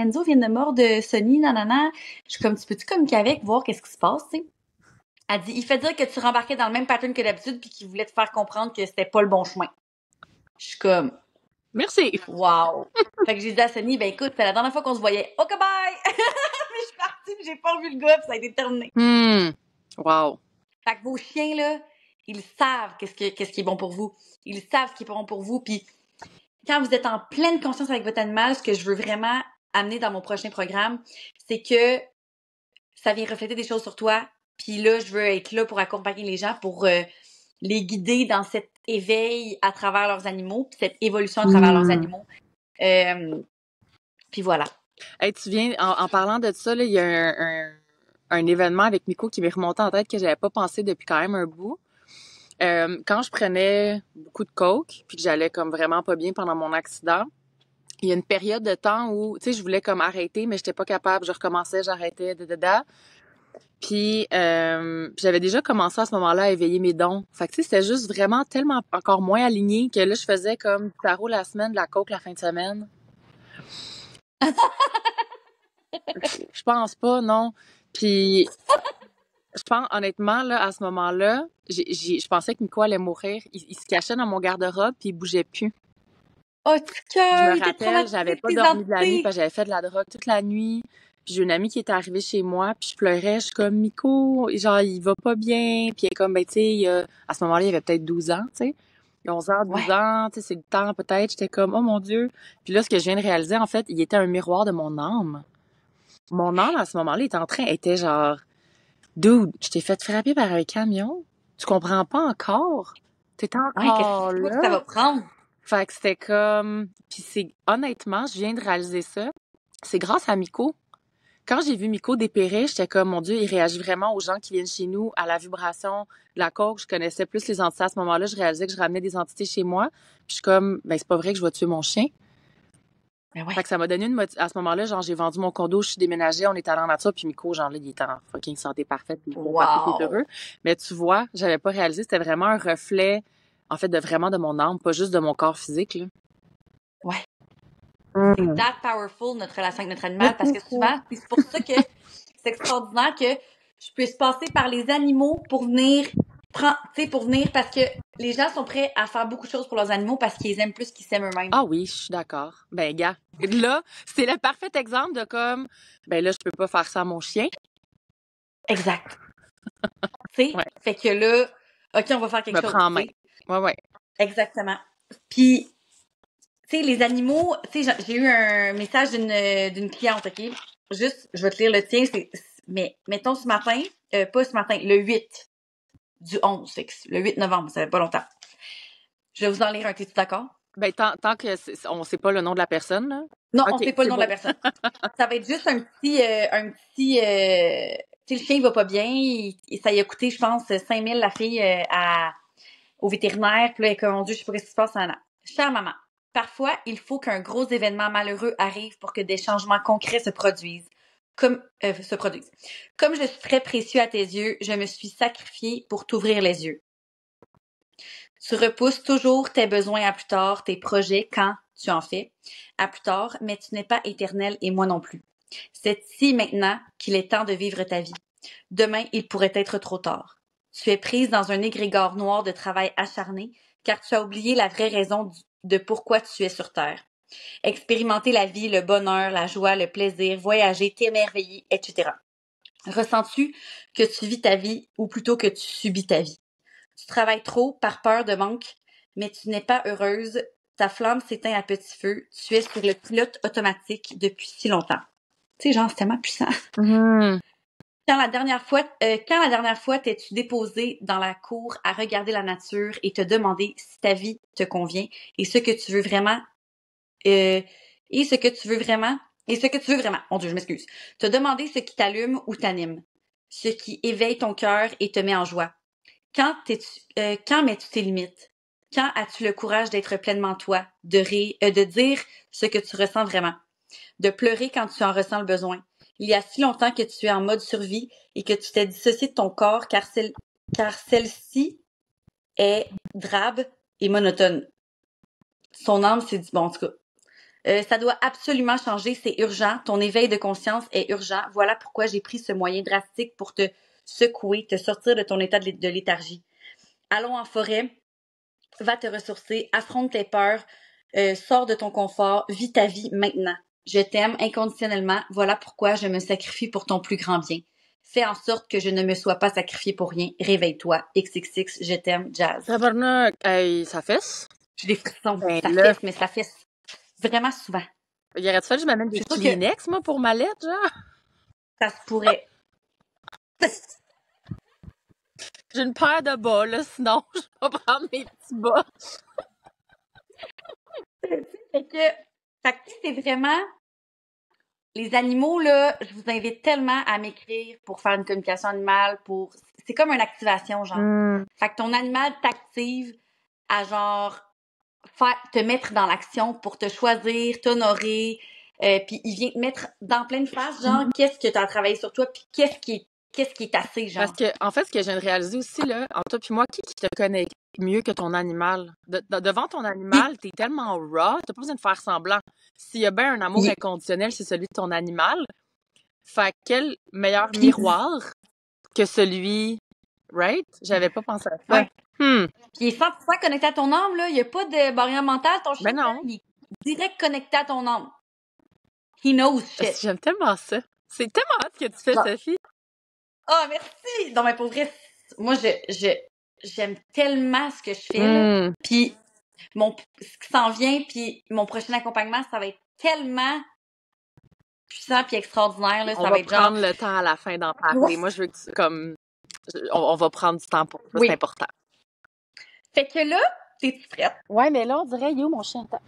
Enzo vient de mordre Sonny, nanana. Je suis comme, tu peux-tu communiquer avec, voir qu'est-ce qui se passe, tu sais? Elle dit, il fait dire que tu rembarquais dans le même pattern que d'habitude puis qu'il voulait te faire comprendre que c'était pas le bon chemin. Je suis comme, merci. Wow. Fait que j'ai dit à Sonny, ben écoute, c'est la dernière fois qu'on se voyait. OK, bye! Mais je suis partie puis j'ai pas revu le gars puis ça a été terminé. Wow. Fait que vos chiens, là, ils savent qu'est-ce qui est bon pour vous. Ils savent ce qui est bon pour vous. Puis quand vous êtes en pleine conscience avec votre animal, ce que je veux vraiment amener dans mon prochain programme, c'est que ça vient refléter des choses sur toi. Puis là, je veux être là pour accompagner les gens, pour les guider dans cet éveil à travers leurs animaux, puis cette évolution à travers leurs animaux. Puis voilà. Hey, tu viens, en parlant de ça, là, il y a un événement avec Miko qui m'est remonté en tête que j'avais pas pensé depuis quand même un bout. Quand je prenais beaucoup de coke, puis que j'allais comme vraiment pas bien pendant mon accident, il y a une période de temps où, tu sais, je voulais comme arrêter, mais j'étais pas capable. Je recommençais, j'arrêtais, Puis j'avais déjà commencé à ce moment-là à éveiller mes dons. Fait que tu sais, c'était juste vraiment tellement encore moins aligné que là, je faisais comme du tarot la semaine, de la coke la fin de semaine. Je pense pas, non. Puis je pense, honnêtement, là, à ce moment-là, je pensais que Miko allait mourir. Il se cachait dans mon garde-robe puis il bougeait plus. Oh, Je me rappelle, j'avais pas dormi de la nuit parce que j'avais fait de la drogue toute la nuit. Puis j'ai une amie qui était arrivée chez moi, puis je pleurais, je suis comme Miko, genre il va pas bien, puis elle est comme ben tu sais, à ce moment-là, il avait peut-être 12 ans, tu sais. Il a 11 ans, 12 ans, tu sais, c'est le temps peut-être. J'étais comme oh mon Dieu. Puis là ce que je viens de réaliser en fait, il était un miroir de mon âme. Mon âme à ce moment-là était genre dude, je t'ai fait frapper par un camion. Tu comprends pas encore? T'es encore là. Qu'est-ce que ça va prendre? Fait que c'était comme puis honnêtement, je viens de réaliser ça. C'est grâce à Miko. Quand j'ai vu Miko dépérir, j'étais comme, mon Dieu, il réagit vraiment aux gens qui viennent chez nous, à la vibration de la coke. Je connaissais plus les entités à ce moment-là. Je réalisais que je ramenais des entités chez moi. Puis je suis comme, ben c'est pas vrai que je vais tuer mon chien. Ben ouais. Fait que ça m'a donné à ce moment-là, genre, j'ai vendu mon condo, je suis déménagée, on est allé en nature, puis Miko, genre là, il était en fucking santé parfaite, puis il est heureux. Mais tu vois, j'avais pas réalisé, c'était vraiment un reflet, en fait, vraiment de mon âme, pas juste de mon corps physique, là. Ouais. C'est that powerful, notre relation avec notre animal, parce que souvent, c'est pour ça que c'est extraordinaire que je puisse passer par les animaux pour venir parce que les gens sont prêts à faire beaucoup de choses pour leurs animaux parce qu'ils les aiment plus qu'ils s'aiment eux-mêmes. Ah oui, je suis d'accord. Ben, gars, là, c'est le parfait exemple de comme, ben là, je peux pas faire ça à mon chien. Exact. Tu sais, Ouais. fait que là, OK, on va faire quelque Me chose. prends en main. t'sais. Ouais. Exactement. Puis, tu sais, les animaux, tu sais, j'ai eu un message d'une cliente, OK? Juste, je vais te lire le tien, mais mettons ce matin, pas ce matin, le 8 du 11, fait que le 8 novembre, ça fait pas longtemps. Je vais vous en lire un, t'es-tu d'accord? Ben, tant que on sait pas le nom de la personne, là. Non, OK, on sait pas le c'est nom de beau. la personne. Ça va être juste un petit, tu sais, le chien, il va pas bien, ça y a coûté, je pense, 5 000 la fille au vétérinaire, puis là, elle est comme, mon Dieu, je sais pas ce qui se passe en là. Chère maman, parfois, il faut qu'un gros événement malheureux arrive pour que des changements concrets se produisent. Comme je suis très précieux à tes yeux, je me suis sacrifiée pour t'ouvrir les yeux. Tu repousses toujours tes besoins à plus tard, tes projets quand tu en fais à plus tard, mais tu n'es pas éternel et moi non plus. C'est ici maintenant qu'il est temps de vivre ta vie. Demain, il pourrait être trop tard. Tu es prise dans un égrégore noir de travail acharné car tu as oublié la vraie raison de pourquoi tu es sur Terre. Expérimenter la vie, le bonheur, la joie, le plaisir, voyager, t'émerveiller, etc. Ressens-tu que tu vis ta vie ou plutôt que tu subis ta vie? Tu travailles trop par peur de manque, mais tu n'es pas heureuse. Ta flamme s'éteint à petit feu. Tu es sur le pilote automatique depuis si longtemps. Tu sais, genre, c'est tellement puissant. Mm-hmm. Quand la dernière fois t'es-tu déposé dans la cour à regarder la nature et te demander si ta vie te convient et ce que tu veux vraiment, mon Dieu, je m'excuse. Te demander ce qui t'allume ou t'anime, ce qui éveille ton cœur et te met en joie. Quand mets-tu tes limites? Quand as-tu le courage d'être pleinement toi, de dire ce que tu ressens vraiment, de pleurer quand tu en ressens le besoin? Il y a si longtemps que tu es en mode survie et que tu t'es dissocié de ton corps car celle-ci est drabe et monotone. Son âme s'est dit, bon, en tout cas, ça doit absolument changer, c'est urgent. Ton éveil de conscience est urgent. Voilà pourquoi j'ai pris ce moyen drastique pour te secouer, te sortir de ton état de léthargie. Allons en forêt, va te ressourcer, affronte tes peurs, sors de ton confort, vis ta vie maintenant. Je t'aime inconditionnellement, voilà pourquoi je me sacrifie pour ton plus grand bien. Fais en sorte que je ne me sois pas sacrifiée pour rien. Réveille-toi. XXX, je t'aime, Jazz. Tabarnak, hey, ça fesse? J'ai des frissons. Ben Ça là, fesse, mais ça fesse vraiment souvent. il aurait fallu que je m'amène des Je suis sûre que Kleenex, moi, pour ma lettre, genre? ça se pourrait. J'ai une paire de bas, là, sinon, je vais prendre mes petits bas. Fait que c'est vraiment... Les animaux, là, je vous invite tellement à m'écrire pour faire une communication animale, c'est comme une activation, genre. Fait que ton animal t'active à, genre, te mettre dans l'action pour te choisir, t'honorer, puis il vient te mettre dans pleine face, genre, qu'est-ce que t'as travaillé sur toi, puis qu'est-ce qui est assez, genre. Parce que, en fait, ce que je viens de réaliser aussi, là, entre toi puis moi, qui te connaît mieux que ton animal? Devant ton animal, t'es tellement raw, t'as pas besoin de faire semblant. S'il y a bien un amour inconditionnel, c'est celui de ton animal. Fait quel meilleur miroir que celui... Right? J'avais pas pensé à ça. Ouais. Puis il est 100% connecté à ton âme, là. Il n'y a pas de barrière mentale, ton chien. Ben non. Il est direct connecté à ton âme. He knows shit. J'aime tellement ça. C'est tellement hâte que tu fais, Sophie. Ah, merci! Non, mais pour vrai, moi, j'aime tellement ce que je fais, là. Puis, ce qui s'en vient, puis mon prochain accompagnement, ça va être tellement puissant puis extraordinaire, là. On va prendre le temps à la fin d'en parler. Ouais. Moi, je veux que tu, comme... On va prendre du temps pour ça, c'est important. Fait que là, t'es-tu prête? Ouais, mais là, on dirait, yo, mon chien, attends.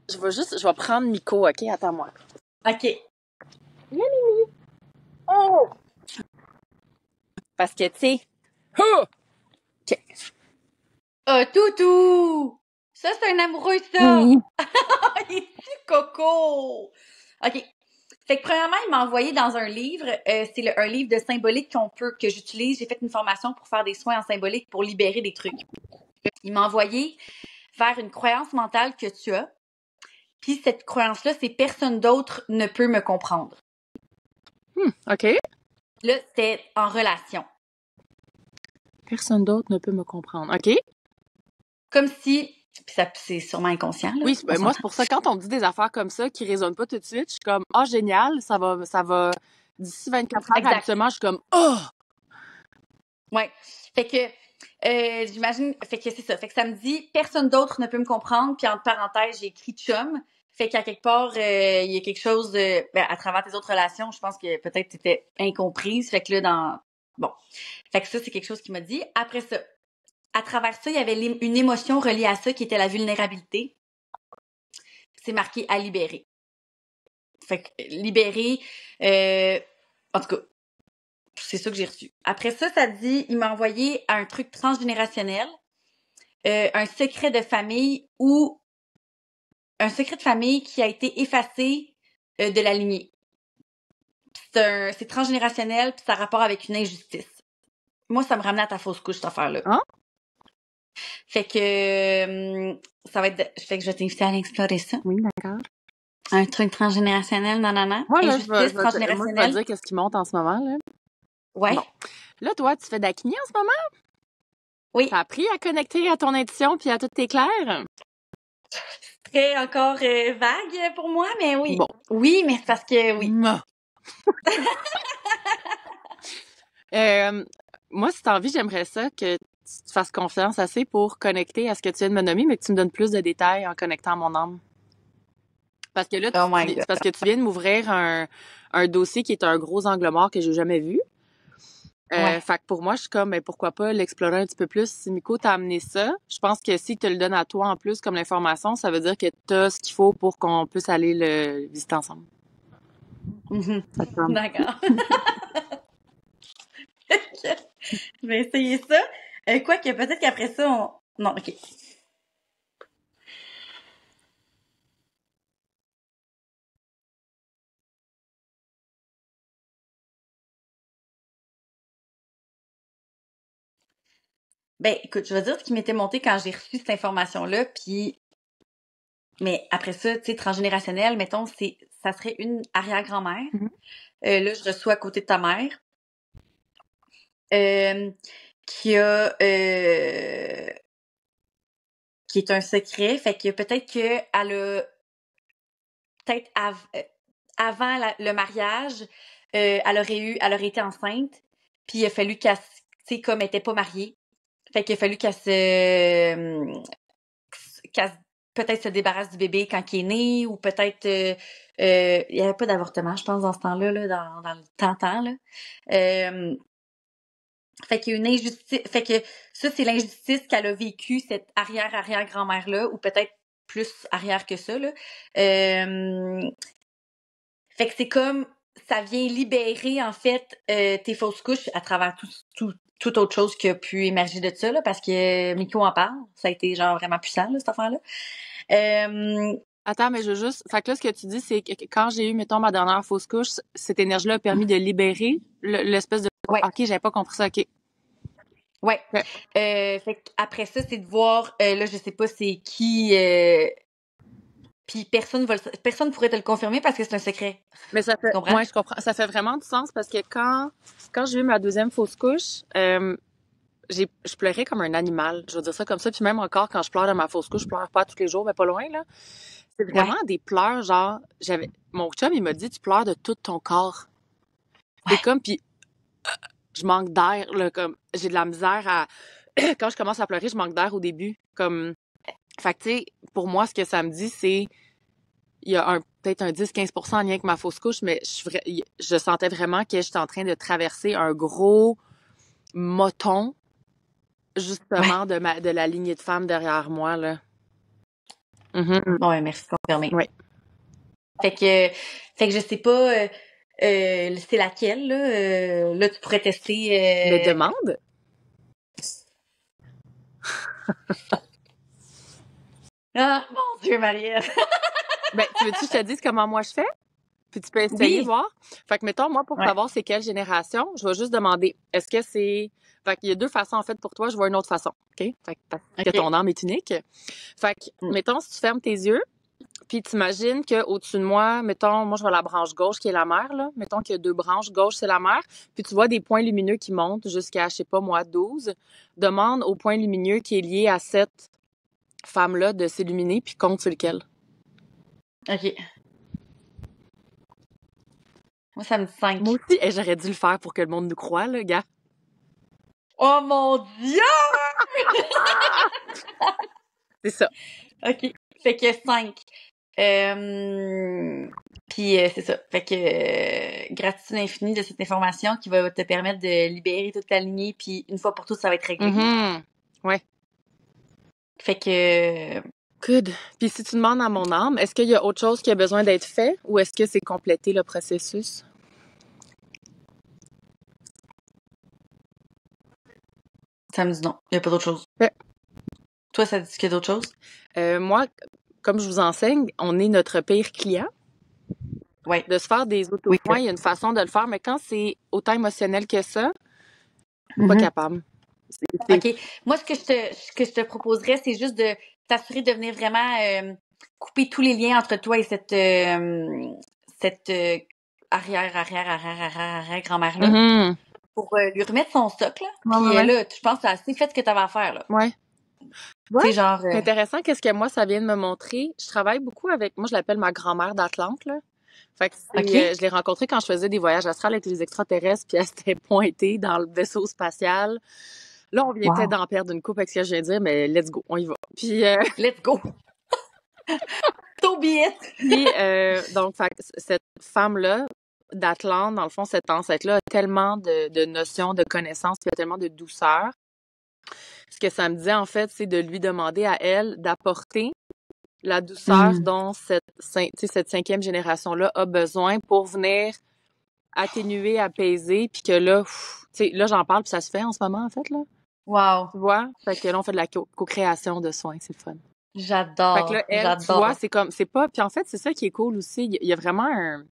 Je vais prendre Miko, OK? Attends-moi. OK. Viens, Mimi. Oh! Parce que, tu sais... Oh! OK. Toutou! Ça, c'est un amoureux, ça! Oui. Il est-tu coco? OK. Fait que premièrement, il m'a envoyé dans un livre, c'est un livre de symbolique que j'utilise. J'ai fait une formation pour faire des soins en symbolique pour libérer des trucs. Il m'a envoyé vers une croyance mentale que tu as. Puis cette croyance-là, c'est personne d'autre ne peut me comprendre. OK. Là, c'était en relation. Personne d'autre ne peut me comprendre. OK? Comme si... Puis ça, c'est sûrement inconscient, là. Oui, moi, c'est pour ça, quand on me dit des affaires comme ça qui résonnent pas tout de suite, je suis comme, ah, génial, ça va, d'ici 24 heures, habituellement, je suis comme, oh! Ouais. Fait que, j'imagine, fait que c'est ça. Fait que ça me dit, personne d'autre ne peut me comprendre, puis entre parenthèses, j'ai écrit chum. Fait qu'à quelque part, il y a quelque chose de, à travers tes autres relations, je pense que peut-être t'étais incomprise. Fait que là, bon. Fait que ça, c'est quelque chose qu'il m'a dit. Après ça, à travers ça, il y avait une émotion reliée à ça qui était la vulnérabilité. C'est marqué à libérer. Fait que libérer, en tout cas, c'est ça que j'ai reçu. Après ça, ça dit, il m'a envoyé un truc transgénérationnel, un secret de famille ou un secret de famille qui a été effacé de la lignée. C'est transgénérationnel, puis ça a rapport avec une injustice. Moi, ça me ramenait à ta fausse couche, cette affaire-là. Hein? Fait que ça va être... Fait que je vais t'inviter à aller explorer ça. Oui, d'accord. Un truc transgénérationnel, non. Moi, là, injustice transgénérationnelle. Moi, je vais dire qu'est-ce qui monte en ce moment, là. Ouais. Bon. Là, toi, tu fais d'acné en ce moment? Oui. T'as appris à connecter à ton intuition puis à toutes tes clairs? Très encore vague pour moi, mais oui. Bon. Oui, mais c'est parce que oui. Moi, si t'as envie, j'aimerais ça que tu te fasses confiance assez pour connecter à ce que tu viens de me nommer, mais que tu me donnes plus de détails en connectant à mon âme. Parce que là, c'est parce que tu viens de m'ouvrir un dossier qui est un gros angle mort que j'ai jamais vu. Fait que pour moi, je suis comme, pourquoi pas l'explorer un petit peu plus. Si Miko t'a amené ça, je pense que si tu te le donnes à toi en plus comme l'information, ça veut dire que t'as ce qu'il faut pour qu'on puisse aller le visiter ensemble. Mm-hmm. D'accord. Je vais essayer ça. Quoique, peut-être qu'après ça, Non, OK. Ben, écoute, je vais dire ce qui m'était monté quand j'ai reçu cette information-là, puis... Mais après ça, tu sais, transgénérationnel, mettons, ça serait une arrière-grand-mère. Mm-hmm. Là, je reçois à côté de ta mère. Qui est un secret, fait que peut-être que elle a peut-être avant le mariage, elle aurait été enceinte, puis il a fallu qu'elle, tu sais, comme elle était pas mariée, fait qu'il a fallu qu'elle peut-être se débarrasse du bébé quand il est né, ou peut-être il y avait pas d'avortement, je pense, dans ce temps-là, là, dans le temps là. Fait qu'il y a une injustice. Fait que ça, c'est l'injustice qu'elle a vécue, cette arrière-grand-mère-là, ou peut-être plus arrière que ça, là. Fait que c'est comme, ça vient libérer, en fait, tes fausses couches à travers toute autre chose qui a pu émerger de ça, là, parce que Miko en parle. Ça a été, genre, vraiment puissant, là, cette affaire-là. Attends, mais je veux juste... Fait que là, ce que tu dis, c'est que quand j'ai eu, mettons, ma dernière fausse couche, cette énergie-là a permis de libérer l'espèce de... Ouais. OK, j'avais pas compris ça, OK. Ouais. Fait qu'après ça, c'est de voir... là, je sais pas c'est qui... Puis personne pourrait te le confirmer parce que c'est un secret. Mais ça fait... Ouais, je comprends. Ça fait vraiment du sens parce que quand j'ai eu ma deuxième fausse couche... je pleurais comme un animal, je veux dire ça comme ça. Puis même encore, quand je pleure dans ma fausse couche, je pleure pas tous les jours, mais pas loin, là. C'est vraiment des pleurs, genre... Mon chum, il m'a dit, tu pleures de tout ton corps. C'est comme, puis je manque d'air, là, comme... J'ai de la misère à... Quand je commence à pleurer, je manque d'air au début. Comme... Fait que, tu sais, pour moi, ce que ça me dit, c'est... Il y a peut-être un 10-15% en lien avec ma fausse couche, mais je sentais vraiment que j'étais en train de traverser un gros moton justement de la lignée de femmes derrière moi, là. Mm-hmm. Ouais, merci de confirmer. Oui. Fait que je sais pas c'est laquelle, là. Là, tu pourrais tester... Me demande? Ah, mon Dieu, Marielle! Ben, tu veux-tu que je te dise comment moi je fais? Puis tu peux essayer de voir. Fait que, mettons, moi, pour savoir c'est quelle génération, je vais juste demander, est-ce que c'est... Fait qu'il y a deux façons, en fait, pour toi. Je vois une autre façon, OK? Fait que, parce que ton âme est unique. Fait que, mettons, si tu fermes tes yeux, Puis t'imagines qu'au-dessus de moi, mettons, moi je vois la branche gauche qui est la mer, là. Mettons qu'il y a 2 branches, gauche c'est la mer. Puis tu vois des points lumineux qui montent jusqu'à, je sais pas moi, 12. Demande au point lumineux qui est lié à cette femme-là de s'illuminer, puis compte c'est lequel. OK. Moi, ça me dit 5. Moi aussi, j'aurais dû le faire pour que le monde nous croie, là, gars. Oh mon Dieu! C'est ça. OK. Fait que 5. Puis c'est ça. Fait que gratitude infinie de cette information qui va te permettre de libérer toute ta lignée, puis une fois pour toutes, ça va être réglé. Ouais. Fait que... Good. Puis si tu demandes à mon âme, est-ce qu'il y a autre chose qui a besoin d'être fait ou est-ce que c'est compléter le processus? Ça me dit non. Il n'y a pas d'autre chose. Ouais. Toi, ça dit qu'il y a d'autres choses? Moi, comme je vous enseigne, on est notre pire client. Ouais. De se faire des auto-soins, il y a une façon de le faire, mais quand c'est autant émotionnel que ça, pas capable. OK. Moi, ce que je te proposerais, c'est juste de t'assurer de venir vraiment couper tous les liens entre toi et cette arrière-grand-mère-là pour lui remettre son socle. Puis là, je pense que tu as assez fait ce que tu avais à faire. Là. Ouais. C'est genre... C'est intéressant, qu'est-ce que moi, ça vient de me montrer. Je travaille beaucoup avec... Moi, je l'appelle ma grand-mère d'Atlante, là. Fait que je l'ai rencontrée quand je faisais des voyages astrales avec les extraterrestres, puis elle s'était pointée dans le vaisseau spatial. Là, on vient peut-être d'en perdre une coupe avec ce que je viens de dire, mais let's go, on y va. Puis... Let's go! So be it! Puis, donc, fait, cette femme-là, d'Atlante, dans le fond, cette ancêtre-là, a tellement de notions, de connaissances, puis il y a tellement de douceur. Ce que ça me dit, en fait, c'est de lui demander à elle d'apporter la douceur dont cette 5e génération-là a besoin pour venir atténuer, apaiser, puis que là, tu sais, là, j'en parle, puis ça se fait en ce moment, en fait, là. Wow! Tu vois? Fait que là, on fait de la co-création de soins, c'est le fun. J'adore! Fait que là, elle, tu vois, c'est comme, c'est pas... Puis en fait, c'est ça qui est cool aussi. Il y a vraiment un...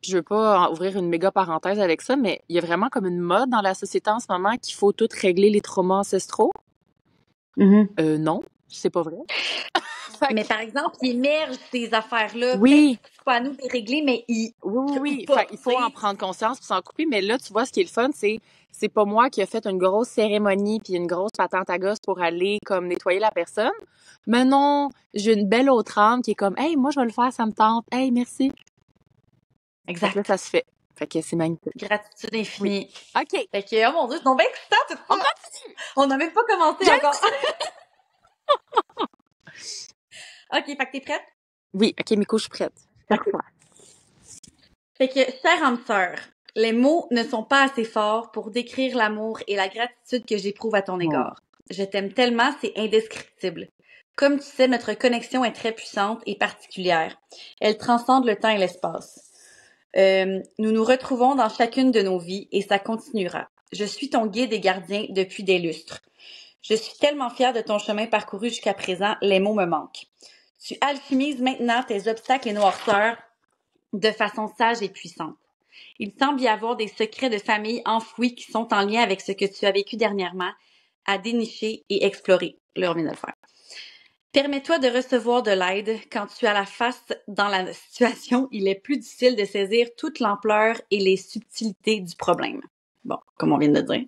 Je veux pas ouvrir une méga parenthèse avec ça, mais il y a vraiment comme une mode dans la société en ce moment qu'il faut tout régler les traumas ancestraux. Non, c'est pas vrai. Mais par exemple, il émerge ces affaires-là. Oui. C'est pas à nous de les régler, mais Oui. Fait, il faut en prendre conscience puis s'en couper. Mais là, tu vois, ce qui est le fun, c'est pas moi qui a fait une grosse cérémonie puis une grosse patente à gosse pour aller comme nettoyer la personne. Mais non, j'ai une belle autre âme qui est comme, hey, moi, je vais le faire, ça me tente. Hey, merci. Exact. Fait que là, ça se fait. Fait que c'est magnifique. Gratitude infinie. Oui. OK. Fait que, oh mon Dieu, c'est donc bien excitant tout ça. On continue. On n'a même pas commencé encore. OK, fait que t'es prête? Oui, OK, Miko, je suis prête. D'accord. Fait que, chère âme sœur, les mots ne sont pas assez forts pour décrire l'amour et la gratitude que j'éprouve à ton égard. Je t'aime tellement, c'est indescriptible. Comme tu sais, notre connexion est très puissante et particulière. Elle transcende le temps et l'espace. Nous nous retrouvons dans chacune de nos vies et ça continuera. Je suis ton guide et gardien depuis des lustres. Je suis tellement fière de ton chemin parcouru jusqu'à présent, les mots me manquent. Tu alchimises maintenant tes obstacles et noirceurs de façon sage et puissante. Il semble y avoir des secrets de famille enfouis qui sont en lien avec ce que tu as vécu dernièrement, à dénicher et explorer. Là, on vient de le faire. Permets-toi de recevoir de l'aide quand tu as la face dans la situation. Il est plus difficile de saisir toute l'ampleur et les subtilités du problème. Bon, comme on vient de le dire.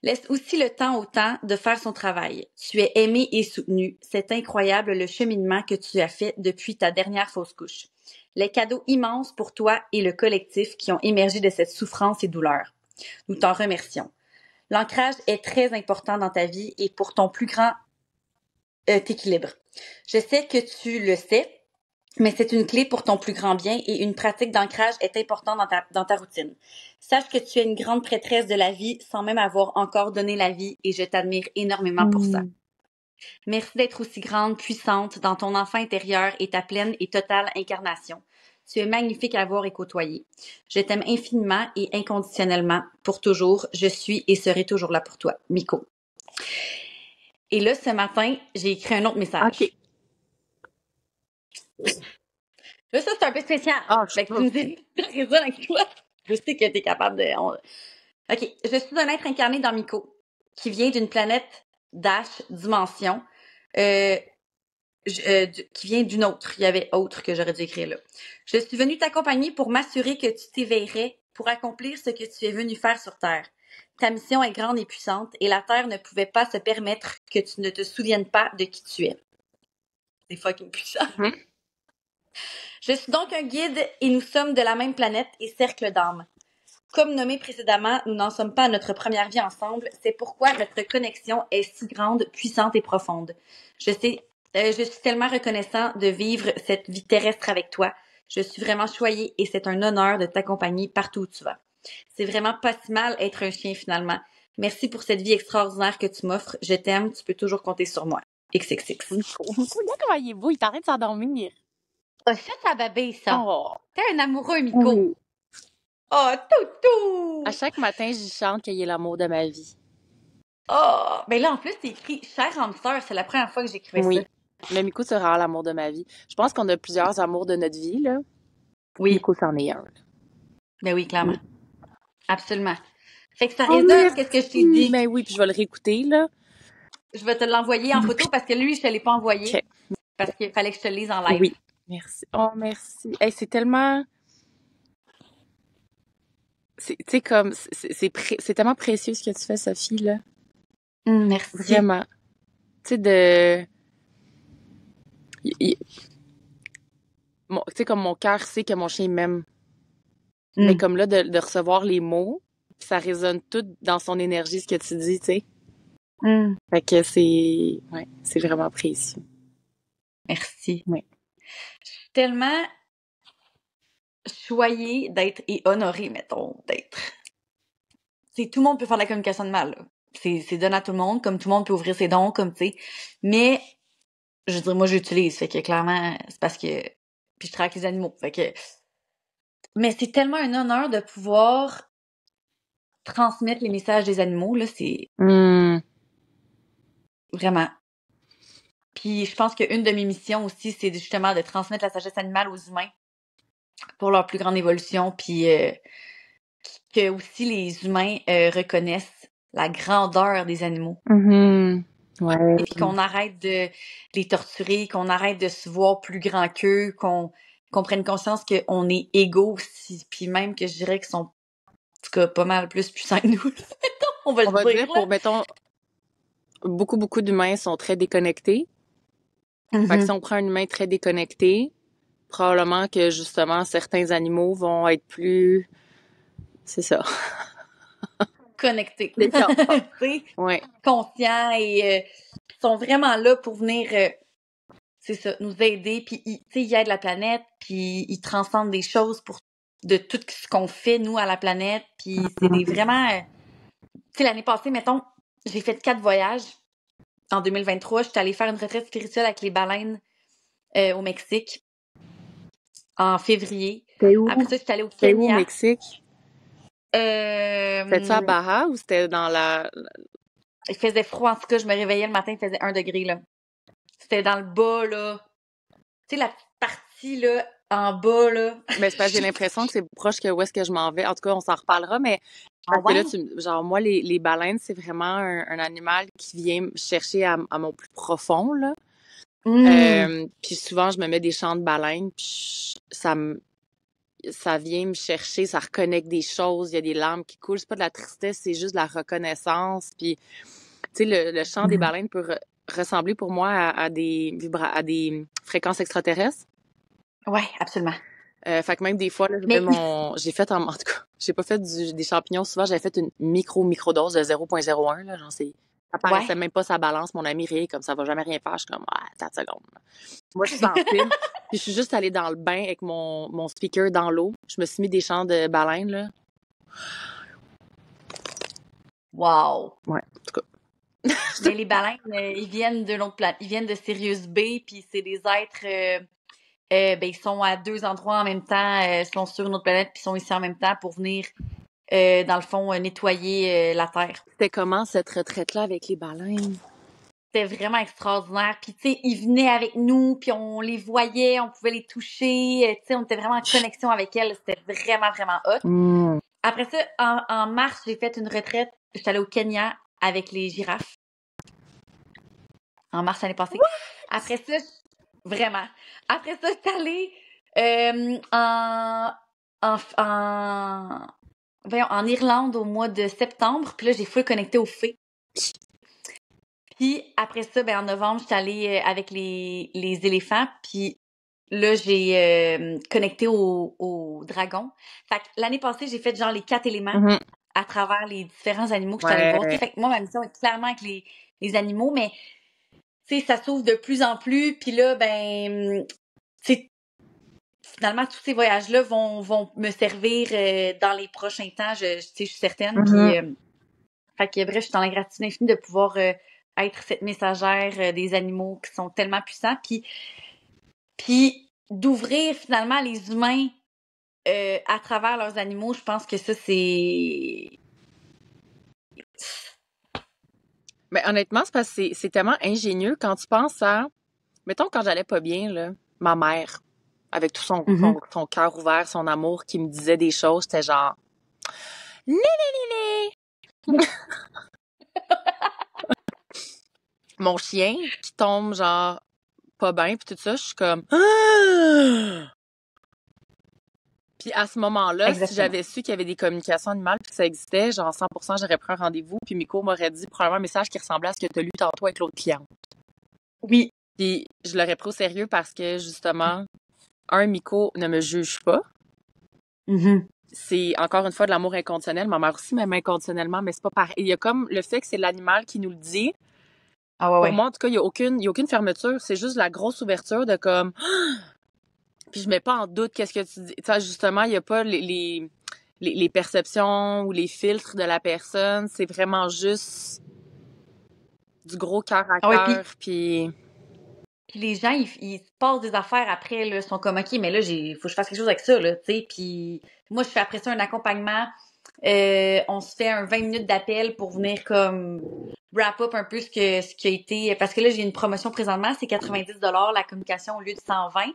Laisse aussi le temps au temps de faire son travail. Tu es aimé et soutenu. C'est incroyable le cheminement que tu as fait depuis ta dernière fausse couche. Les cadeaux immenses pour toi et le collectif qui ont émergé de cette souffrance et douleur. Nous t'en remercions. L'ancrage est très important dans ta vie et pour ton plus grand équilibre. Je sais que tu le sais, mais c'est une clé pour ton plus grand bien et une pratique d'ancrage est importante dans ta routine. Sache que tu es une grande prêtresse de la vie sans même avoir encore donné la vie et je t'admire énormément pour ça. Merci d'être aussi grande, puissante dans ton enfant intérieur et ta pleine et totale incarnation. Tu es magnifique à voir et côtoyer. Je t'aime infiniment et inconditionnellement pour toujours. Je suis et serai toujours là pour toi. Miko. Et là, ce matin, j'ai écrit un autre message. OK. Là, ça, c'est un peu spécial. Fait que tu me dis, résonne avec toi. Je sais que t'es capable de... OK. Je suis un être incarné dans Miko, qui vient d'une planète Dash dimension. Je qui vient d'une autre. Il y avait autre que j'aurais dû écrire là. Je suis venue t'accompagner pour m'assurer que tu t'éveillerais pour accomplir ce que tu es venu faire sur Terre. Ta mission est grande et puissante et la Terre ne pouvait pas se permettre que tu ne te souviennes pas de qui tu es. C'est fucking puissant. Je suis donc un guide et nous sommes de la même planète et cercle d'âme. Comme nommé précédemment, nous n'en sommes pas à notre première vie ensemble. C'est pourquoi notre connexion est si grande, puissante et profonde. Je suis tellement reconnaissant de vivre cette vie terrestre avec toi. Je suis vraiment choyée et c'est un honneur de t'accompagner partout où tu vas. C'est vraiment pas si mal être un chien finalement. Merci pour cette vie extraordinaire que tu m'offres. Je t'aime, tu peux toujours compter sur moi. XXX. Regarde comment il est beau, il t'arrête de s'endormir. Oh, ça babé, ça. Oh. T'es un amoureux, Miko. Oui. Oh, toutou! À chaque matin, j'y chante qu'il est l'amour de ma vie. Oh! Ben là, en plus, c'est écrit « Cher hamster », c'est la première fois que j'écrivais Oui. ça. Le Miko sera l'amour de ma vie. Je pense qu'on a plusieurs amours de notre vie, là. Oui. Miko, c'en est un. Ben oui, clairement. Oui. Absolument. Fait que ça résonne, qu'est-ce que je t'ai dit? Ben oui, puis je vais le réécouter, là. Je vais te l'envoyer en photo parce que lui, je te l'ai pas envoyé. Okay. Parce qu'il fallait que je te le lise en live. Oui. Merci. Oh, merci. Hey, c'est tellement... Tu sais, comme... C'est tellement précieux ce que tu fais, Sophie, là. Merci. Vraiment. Tu sais, de... Tu sais, comme mon cœur sait que mon chien m'aime. Mais comme là, de recevoir les mots, ça résonne tout dans son énergie, ce que tu dis, tu sais. Fait que c'est... Ouais, c'est vraiment précieux. Merci. Oui. Je suis tellement choyée d'être et honorée, mettons, d'être. C'est tout le monde peut faire de la communication de mal, là. C'est donné à tout le monde, comme tout le monde peut ouvrir ses dons, comme tu sais. Mais, je veux dire, moi, j'utilise, fait que clairement, c'est parce que... Puis je travaille avec les animaux, fait que... Mais c'est tellement un honneur de pouvoir transmettre les messages des animaux, là, c'est... Vraiment. Puis je pense qu'une de mes missions aussi, c'est justement de transmettre la sagesse animale aux humains pour leur plus grande évolution, puis que aussi les humains reconnaissent la grandeur des animaux. Ouais. Et puis qu'on arrête de les torturer, qu'on arrête de se voir plus grand qu'eux, qu'on prenne conscience qu'on est égaux aussi, puis même que je dirais qu'ils sont, en tout cas, pas mal plus puissants que nous. On va le dire, pour, mettons, beaucoup d'humains sont très déconnectés. Fait que si on prend un humain très déconnecté, probablement que, justement, certains animaux vont être plus... C'est ça. Connectés. Ouais. Conscients et sont vraiment là pour venir, c'est ça, nous aider, puis ils aident la planète, puis ils transcendent des choses de tout ce qu'on fait, nous, à la planète, puis c'est vraiment... tu sais, l'année passée, mettons, j'ai fait 4 voyages. En 2023, j'étais allée faire une retraite spirituelle avec les baleines au Mexique en février. C'était où? Après ça, j'étais allée au C'était où Kenya. au Mexique? C'était-tu à Baja ou c'était dans la... Il faisait froid, en tout cas, je me réveillais le matin, il faisait 1 degré, là. C'était dans le bas, là. Tu sais, la partie, là, en bas, là. Mais c'est parce que j'ai l'impression que c'est proche que où est-ce que je m'en vais. En tout cas, on s'en reparlera, mais parce que là, genre, moi, les baleines, c'est vraiment un animal qui vient me chercher à mon plus profond, là. Puis souvent, je me mets des chants de baleines, puis ça vient me chercher, ça reconnecte des choses, il y a des larmes qui coulent, c'est pas de la tristesse, c'est juste de la reconnaissance. Puis, tu sais, le chant des baleines peut ressembler pour moi à des fréquences extraterrestres. Ouais, absolument. Fait que même des fois, là, j'ai fait en tout cas, j'ai pas fait des champignons souvent, j'avais fait une micro-dose de 0.01, là, genre ça paraissait même pas sa balance, mon ami rit comme ça va jamais rien faire, je suis comme, 4 secondes. Moi, je suis sensible, puis je suis juste allée dans le bain avec mon speaker dans l'eau, je me suis mis des chants de baleines, là. Wow! Ouais, en tout cas. Mais les baleines, ils viennent de l'autre planète, ils viennent de Sirius B, puis c'est des êtres... ils sont à 2 endroits en même temps, sont sur une autre planète, puis sont ici en même temps pour venir, dans le fond, nettoyer la Terre. C'était comment cette retraite-là avec les baleines? C'était vraiment extraordinaire. Puis, tu sais, ils venaient avec nous, puis on les voyait, on pouvait les toucher. Tu sais, on était vraiment en connexion avec elles. C'était vraiment, vraiment hot. Après ça, en mars, j'ai fait une retraite. J'étais allée au Kenya avec les girafes. En mars l'année passée. Après ça, vraiment. Après ça, j'étais allée en Irlande au mois de septembre, puis là, j'ai full connecté aux fées. Puis après ça, en novembre, j'étais allée avec les éléphants, puis là, j'ai connecté au dragon. Fait que l'année passée, j'ai fait genre les 4 éléments à travers les différents animaux que je suis allée voir. Fait que moi, ma mission est clairement avec les animaux, mais tu sais, ça s'ouvre de plus en plus, puis là, finalement, tous ces voyages-là vont me servir dans les prochains temps, je suis certaine. Puis, fait que bref, je suis dans la gratitude infinie de pouvoir être cette messagère des animaux qui sont tellement puissants, puis d'ouvrir finalement les humains à travers leurs animaux. Je pense que ça, c'est... Mais honnêtement, c'est parce que c'est tellement ingénieux quand tu penses à... Mettons, quand j'allais pas bien, là, ma mère, avec tout son cœur ouvert, son amour, qui me disait des choses, c'était genre... Né, né, né, né. Mon chien qui tombe, genre, pas bien, puis tout ça, je suis comme... Puis à ce moment-là, si j'avais su qu'il y avait des communications animales puis que ça existait, genre 100%, j'aurais pris un rendez-vous, puis Miko m'aurait dit probablement un message qui ressemblait à ce que tu as lu tantôt avec l'autre cliente. Oui. Puis je l'aurais pris au sérieux parce que, justement, Miko ne me juge pas. C'est encore une fois de l'amour inconditionnel. Ma mère aussi m'aime inconditionnellement, mais c'est pas pareil. Il y a comme le fait que c'est l'animal qui nous le dit. Ah ouais, Pour moi, en tout cas, il y a aucune fermeture. C'est juste la grosse ouverture de comme... Puis je mets pas en doute qu'est-ce que tu dis. Tu sais, justement, il y a pas les perceptions ou les filtres de la personne. C'est vraiment juste du gros cœur à cœur. Puis les gens, ils se passent des affaires après, là, sont comme, OK, mais là, faut que je fasse quelque chose avec ça, là, tu sais. Puis moi, je fais après ça un accompagnement. On se fait un 20 minutes d'appel pour venir comme wrap up un peu ce qui a été... Parce que là, j'ai une promotion présentement, c'est 90$ la communication au lieu de 120.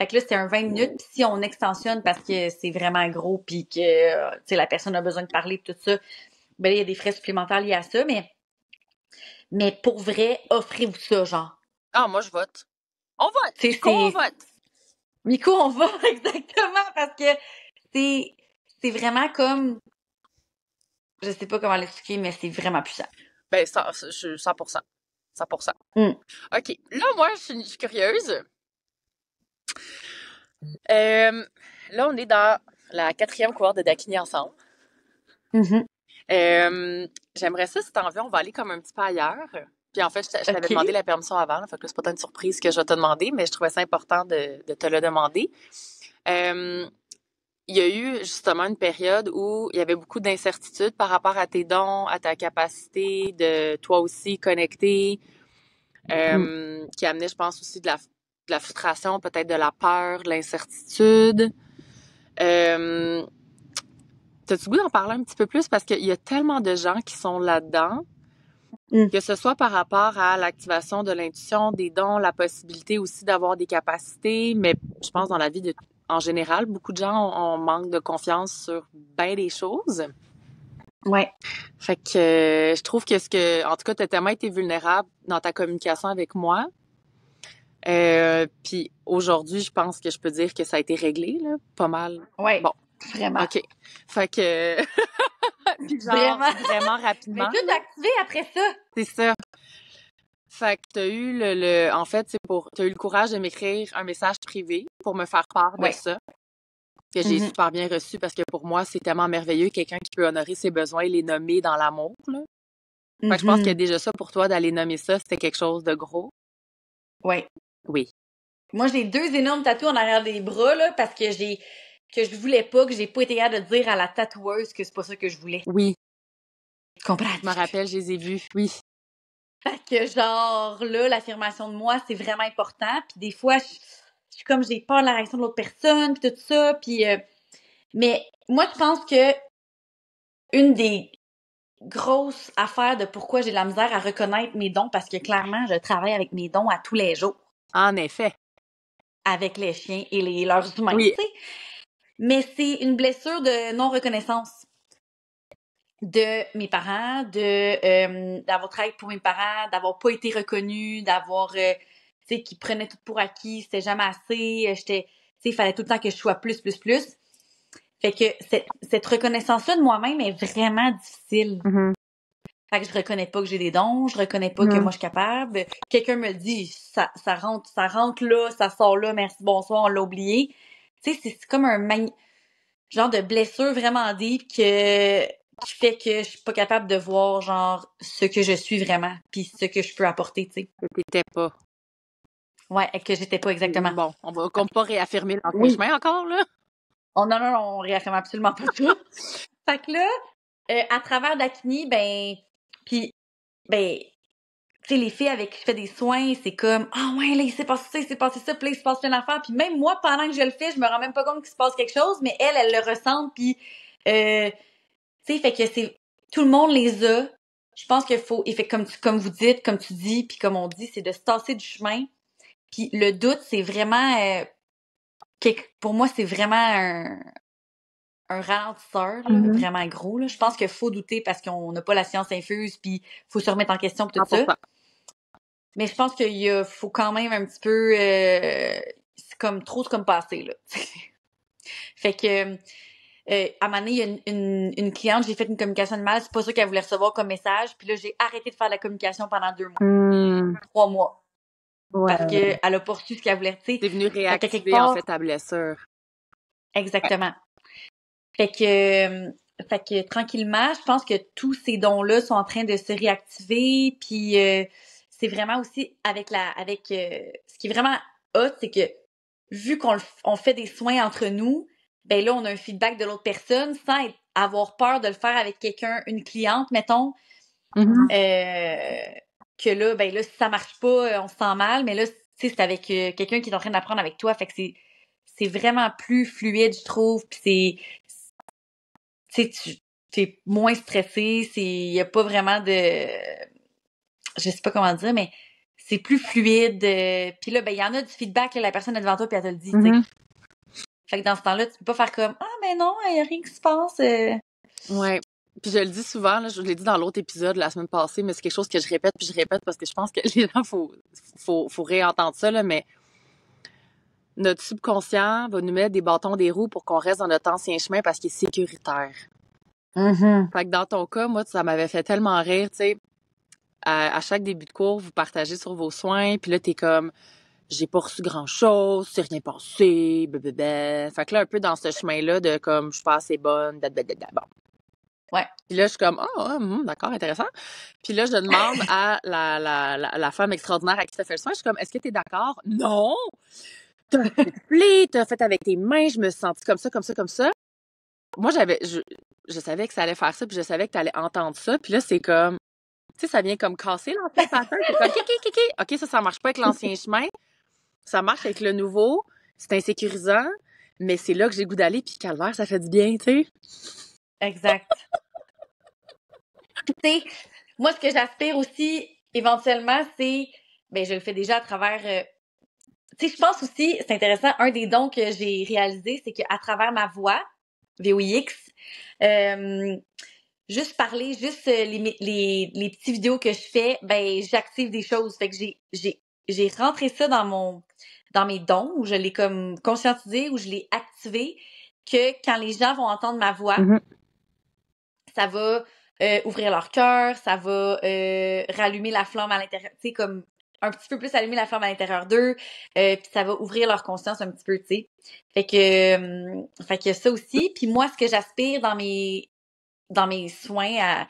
Fait que là, c'est un 20 minutes. Puis si on extensionne parce que c'est vraiment gros puis que tu sais, la personne a besoin de parler tout ça, ben là, il y a des frais supplémentaires liés à ça. Mais pour vrai, offrez-vous ça, genre. Ah, moi, je vote. On vote! Miko, on vote! Miko, on va, exactement, parce que c'est vraiment comme... Je sais pas comment l'expliquer, mais c'est vraiment puissant. Ben, 100%. 100%. OK. Là, moi, je suis curieuse. Là, on est dans la 4e cohorte de Dakini ensemble. J'aimerais ça, si t'as envie, on va aller comme un petit peu ailleurs. Puis en fait, je t'avais demandé la permission avant, là, fait que là, c'est pas tant une surprise que je vais te demander, mais je trouvais ça important de te le demander. Il y a eu justement une période où il y avait beaucoup d'incertitudes par rapport à tes dons, à ta capacité de toi aussi connecter, qui amenait, je pense, aussi de la frustration, peut-être de la peur, de l'incertitude. T'as-tu goût d'en parler un petit peu plus? Parce qu'il y a tellement de gens qui sont là-dedans, que ce soit par rapport à l'activation de l'intuition, des dons, la possibilité aussi d'avoir des capacités, mais je pense dans la vie en général, beaucoup de gens ont manque de confiance sur bien des choses. Ouais. Fait que je trouve que en tout cas, t'as tellement été vulnérable dans ta communication avec moi. Puis aujourd'hui, je pense que je peux dire que ça a été réglé, là, pas mal. Ouais. Bon. Vraiment. OK. Fait que... vraiment rapidement. Mais tout activé après ça. C'est ça. Fait que t'as eu en fait, t'as eu le courage de m'écrire un message privé pour me faire part de ça. Que j'ai super bien reçu parce que pour moi, c'est tellement merveilleux, quelqu'un qui peut honorer ses besoins et les nommer dans l'amour, là. Fait que je pense que déjà ça, pour toi, d'aller nommer ça, c'était quelque chose de gros. Ouais. Oui. Moi, j'ai 2 énormes tatous en arrière des bras, là, parce que je voulais pas, que j'ai pas été capable de dire à la tatoueuse que c'est pas ça que je voulais. Oui. Tu comprends? Je me rappelle, je les ai vus, oui. Fait que genre, là, l'affirmation de moi, c'est vraiment important. Puis des fois, je suis comme, j'ai peur de la réaction de l'autre personne, puis tout ça. Puis, mais moi, je pense que une des grosses affaires de pourquoi j'ai de la misère à reconnaître mes dons, parce que clairement, je travaille avec mes dons à tous les jours. En effet. Avec les chiens et leurs humains, oui. tu sais. Mais c'est une blessure de non-reconnaissance de mes parents, d'avoir travaillé pour mes parents, d'avoir pas été reconnue, d'avoir tu sais, qui prenait tout pour acquis, c'était jamais assez, tu sais, il fallait tout le temps que je sois plus. Fait que cette reconnaissance-là de moi-même est vraiment difficile. Mm-hmm. Fait que je reconnais pas que j'ai des dons, je reconnais pas que moi je suis capable. Quelqu'un me le dit, ça rentre là, ça sort là, merci, bonsoir, on l'a oublié. Tu sais, c'est comme un genre de blessure vraiment deep qui fait que je suis pas capable de voir genre ce que je suis vraiment puis ce que je peux apporter, tu sais. Que t'étais pas. Ouais, et que j'étais pas exactement. Bon, on va comme pas réaffirmer l'ancien chemin encore, là. Oh, non, on réaffirme absolument pas tout. Fait que là, à travers Dakini, puis tu sais, les filles avec qui je fais des soins, c'est comme, ah ouais, là, il s'est passé ça, puis là, il se passe plein d'affaires. Puis même moi, pendant que je le fais, je me rends même pas compte qu'il se passe quelque chose, mais elle le ressent, puis, tu sais, fait que tout le monde les a. Je pense qu'il faut, et fait comme vous dites, comme tu dis, puis comme on dit, c'est de se tasser du chemin. Puis le doute, c'est vraiment, pour moi, c'est vraiment un ralentisseur, là, vraiment gros, là. Je pense qu'il faut douter parce qu'on n'a pas la science infuse, puis faut se remettre en question pour tout ça. Mais je pense faut quand même un petit peu, c'est comme passé, là. Fait que, à un moment donné, il y a une cliente, j'ai fait une communication animale, c'est pas ça qu'elle voulait recevoir comme message, puis là, j'ai arrêté de faire la communication pendant 2 mois. 3 mois. Ouais. Parce qu'elle a pas reçu ce qu'elle voulait, tu sais. T'es venue réactiver, en fait, ta blessure. Exactement. Fait que tranquillement, je pense que tous ces dons-là sont en train de se réactiver, puis c'est vraiment aussi avec ce qui est vraiment hot, c'est que vu qu'on fait des soins entre nous, ben là on a un feedback de l'autre personne sans avoir peur de le faire avec quelqu'un, une cliente mettons, que là ben là si ça marche pas, on se sent mal, mais là tu sais c'est avec quelqu'un qui est en train d'apprendre avec toi, fait que c'est vraiment plus fluide je trouve, puis tu sais, t'es moins stressé, il y a pas vraiment de, je sais pas comment dire, mais c'est plus fluide. Puis là, ben il y en a du feedback, là, la personne est devant toi puis elle te le dit, tu sais. Fait que dans ce temps-là, tu peux pas faire comme ah ben non, il y a rien qui se passe. Ouais. Puis je le dis souvent, là, je l'ai dit dans l'autre épisode la semaine passée, mais c'est quelque chose que je répète parce que je pense que les gens faut réentendre ça là, mais notre subconscient va nous mettre des bâtons des roues pour qu'on reste dans notre ancien chemin parce qu'il est sécuritaire. Fait que dans ton cas, moi, ça m'avait fait tellement rire, tu sais. À chaque début de cours, vous partagez sur vos soins, puis là, t'es comme, j'ai pas reçu grand-chose, c'est rien passé, blablabla. Fait que là, un peu dans ce chemin-là de comme, je suis pas assez bonne, blablabla. Bon. Ouais. Puis là, je suis comme, d'accord, intéressant. Puis là, je demande à la femme extraordinaire à qui t'as fait le soin, je suis comme, est-ce que t'es d'accord? Non! T'as fait t'as fait avec tes mains, je me suis sentie comme ça. Moi, je savais que ça allait faire ça, puis je savais que t'allais entendre ça, puis là, c'est comme, tu sais, ça vient comme casser l'ancien pattern. C'est comme, OK, ça marche pas avec l'ancien chemin. Ça marche avec le nouveau. C'est insécurisant, mais c'est là que j'ai le goût d'aller, puis calvaire, ça fait du bien, tu sais. Exact. Tu sais, moi, ce que j'aspire aussi, éventuellement, c'est, ben je le fais déjà à travers... tu sais, je pense aussi, c'est intéressant, un des dons que j'ai réalisé, c'est qu'à travers ma voix, VOIX, juste parler, juste les petits vidéos que je fais, ben j'active des choses. Fait que j'ai rentré ça dans mes dons, où je l'ai comme conscientisé, où je l'ai activé, que quand les gens vont entendre ma voix, ça va ouvrir leur cœur, ça va rallumer la flamme à l'intérieur, tu sais, comme un petit peu plus allumer la flamme à l'intérieur d'eux, puis ça va ouvrir leur conscience un petit peu, tu sais. Fait que ça aussi. Puis moi, ce que j'aspire dans mes soins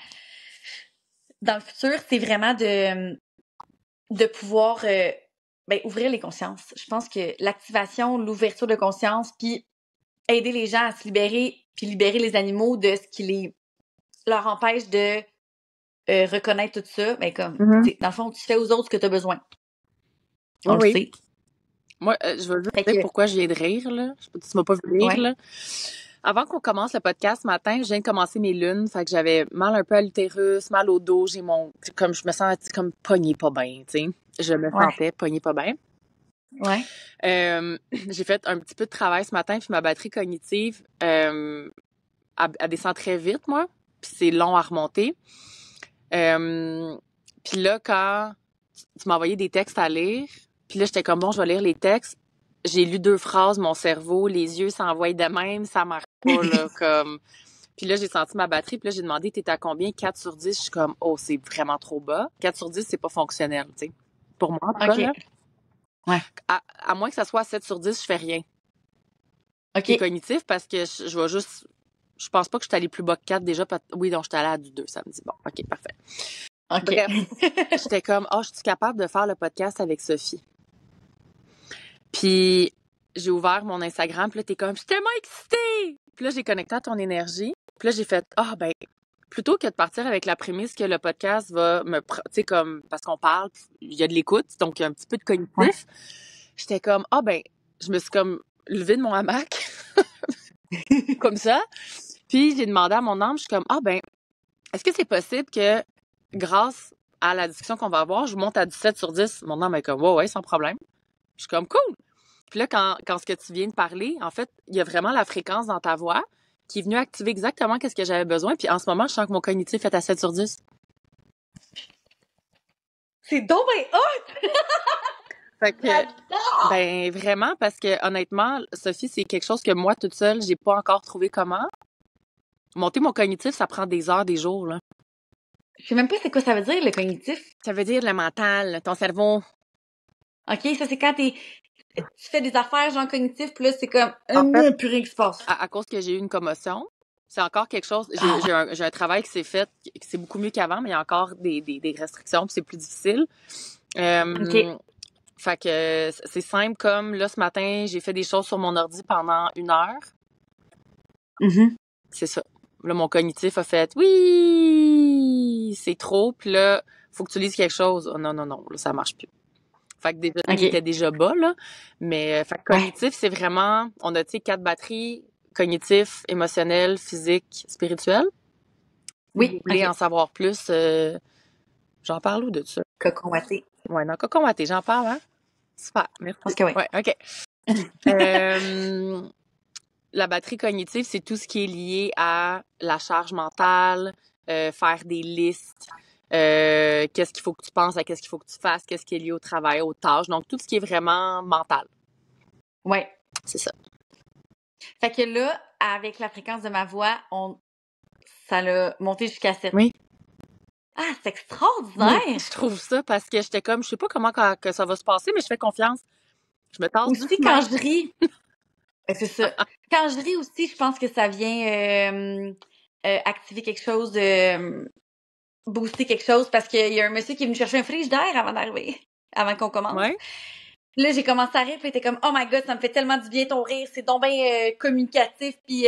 dans le futur, c'est vraiment de pouvoir ouvrir les consciences. Je pense que l'activation, l'ouverture de conscience, puis aider les gens à se libérer, puis libérer les animaux de ce qui leur empêche de reconnaître tout ça, ben comme, dans le fond, tu fais aux autres ce que tu as besoin. On le sait. Moi, je veux juste dire pourquoi je viens de rire, là. Tu m'as pas vu rire, là. Avant qu'on commence le podcast ce matin, je viens de commencer mes lunes, fait que j'avais mal un peu à l'utérus, mal au dos, je me sens comme pognée pas bien, tu sais. Je me sentais pognée pas bien. Ouais. J'ai fait un petit peu de travail ce matin, puis ma batterie cognitive, elle descend très vite, moi, puis c'est long à remonter. Puis là, quand tu m'as envoyé des textes à lire, Puis là, j'étais comme, bon, je vais lire les textes. J'ai lu 2 phrases, mon cerveau, les yeux s'envoient de même, ça marche pas, là, comme... Puis là, j'ai senti ma batterie, puis là, j'ai demandé, t'es à combien? 4 sur 10. Je suis comme, oh, c'est vraiment trop bas. 4 sur 10, c'est pas fonctionnel, tu sais. Pour moi, en tout cas, OK. là. Ouais. À moins que ça soit 7 sur 10, je fais rien. OK. C'est cognitif parce que je vais juste... Je pense pas que je suis allée plus bas que 4 déjà. Oui, donc je suis allée à du 2 samedi. Bon, OK, parfait. OK. Bref, j'étais comme, oh, je suis capable de faire le podcast avec Sophie. Puis j'ai ouvert mon Instagram, puis là, t'es comme, je suis tellement excitée! Puis là, j'ai connecté à ton énergie. Puis là, j'ai fait, ah, ben, plutôt que de partir avec la prémisse que le podcast va me... Tu sais, comme, parce qu'on parle, il y a de l'écoute, donc il y a un petit peu de cognitif. Ouais. J'étais comme, ah, ben, je me suis comme levée de mon hamac, comme ça. Puis j'ai demandé à mon âme, je suis comme, ah, ben, est-ce que c'est possible que, grâce à la discussion qu'on va avoir, je monte à 17 sur 10? Mon âme est comme, ouais, sans problème. Je suis comme, cool! Puis là, quand ce que tu viens de parler, en fait, il y a vraiment la fréquence dans ta voix qui est venue activer exactement ce que j'avais besoin. Puis en ce moment, je sens que mon cognitif est à 7 sur 10. C'est donc bien hot! Fait que, J'adore! ben, vraiment, parce que honnêtement, Sophie, c'est quelque chose que moi, toute seule, j'ai pas encore trouvé comment. Monter mon cognitif, ça prend des heures, des jours, là. Je sais même pas c'est quoi ça veut dire, le cognitif. Ça veut dire le mental, ton cerveau. OK, ça, c'est quand tu fais des affaires, genre cognitif, puis là, c'est comme, En fait, plus rien qui se passe. À cause que j'ai eu une commotion, c'est encore quelque chose. Ah. J'ai un travail qui s'est fait, qui c'est beaucoup mieux qu'avant, mais il y a encore des restrictions, puis c'est plus difficile. OK. Fait que c'est simple comme, là, ce matin, j'ai fait des choses sur mon ordi pendant 1 heure. Mhm. C'est ça. Là, mon cognitif a fait, oui, c'est trop, puis là, faut que tu lises quelque chose. Oh, non, là, ça marche plus. Fait que déjà, OK. il était déjà bas, là. Mais, fait que cognitif, c'est vraiment, on a, tu sais, 4 batteries, cognitif, émotionnel, physique, spirituel. Oui, Si vous voulez en savoir plus, j'en parle où de ça? Cocon watté. Ouais, non, Cocon Watté, j'en parle, hein? Super, merci. Je pense que oui. Ouais, OK. La batterie cognitive, c'est tout ce qui est lié à la charge mentale, faire des listes, qu'est-ce qu'il faut que tu penses, à qu'est-ce qu'il faut que tu fasses, qu'est-ce qui est lié au travail, aux tâches. Donc, tout ce qui est vraiment mental. Ouais. C'est ça. Fait que là, avec la fréquence de ma voix, ça l'a monté jusqu'à 7. Oui. Ah, c'est extraordinaire! Oui, je trouve ça parce que j'étais comme, je sais pas comment que ça va se passer, mais je fais confiance. Je me tasse Aussi, doucement. quand je ris, c'est ça. Quand je ris aussi, je pense que ça vient activer quelque chose, booster quelque chose, parce qu'il y a un monsieur qui est venu chercher un frigidaire avant d'arriver, avant qu'on commence. Ouais. Là, j'ai commencé à rire, puis il était comme, oh my god, ça me fait tellement du bien ton rire, c'est donc bien communicatif, puis...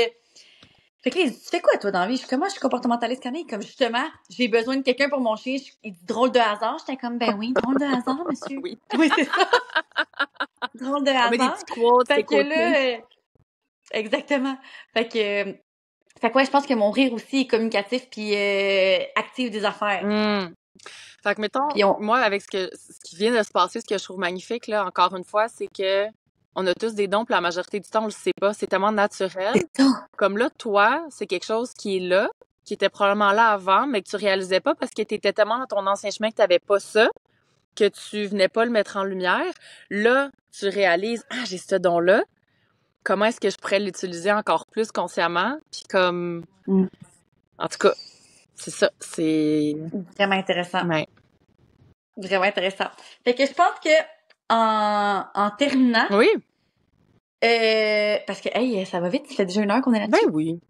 Fait que là, il dit, tu fais quoi, toi, dans la vie? Je suis comme, moi, je suis comportementaliste canin. Comme, justement, j'ai besoin de quelqu'un pour mon chien. Il dit, drôle de hasard. J'étais comme, ben oui, drôle de hasard, monsieur. Oui. Oui, c'est ça. Drôle de On met des hasard. petits quotes, Fait des que là, exactement. Fait que ouais, je pense que mon rire aussi est communicatif puis active des affaires. Fait que, mettons, Puis moi, avec ce qui vient de se passer, ce que je trouve magnifique, là, encore une fois, c'est que on a tous des dons, puis la majorité du temps, on le sait pas. C'est tellement naturel. c'est ça. Comme là, toi, c'est quelque chose qui est là, qui était probablement là avant, mais que tu réalisais pas parce que tu étais tellement dans ton ancien chemin que tu n'avais pas ça, que tu venais pas le mettre en lumière. Là, tu réalises, ah, j'ai ce don-là. Comment est-ce que je pourrais l'utiliser encore plus consciemment? Puis comme... En tout cas, c'est ça. C'est... Vraiment intéressant. Ouais. Vraiment intéressant. Fait que je pense que en terminant... Oui. Parce que, hey, ça va vite. Ça fait déjà 1 heure qu'on est là-dessus. Ben oui.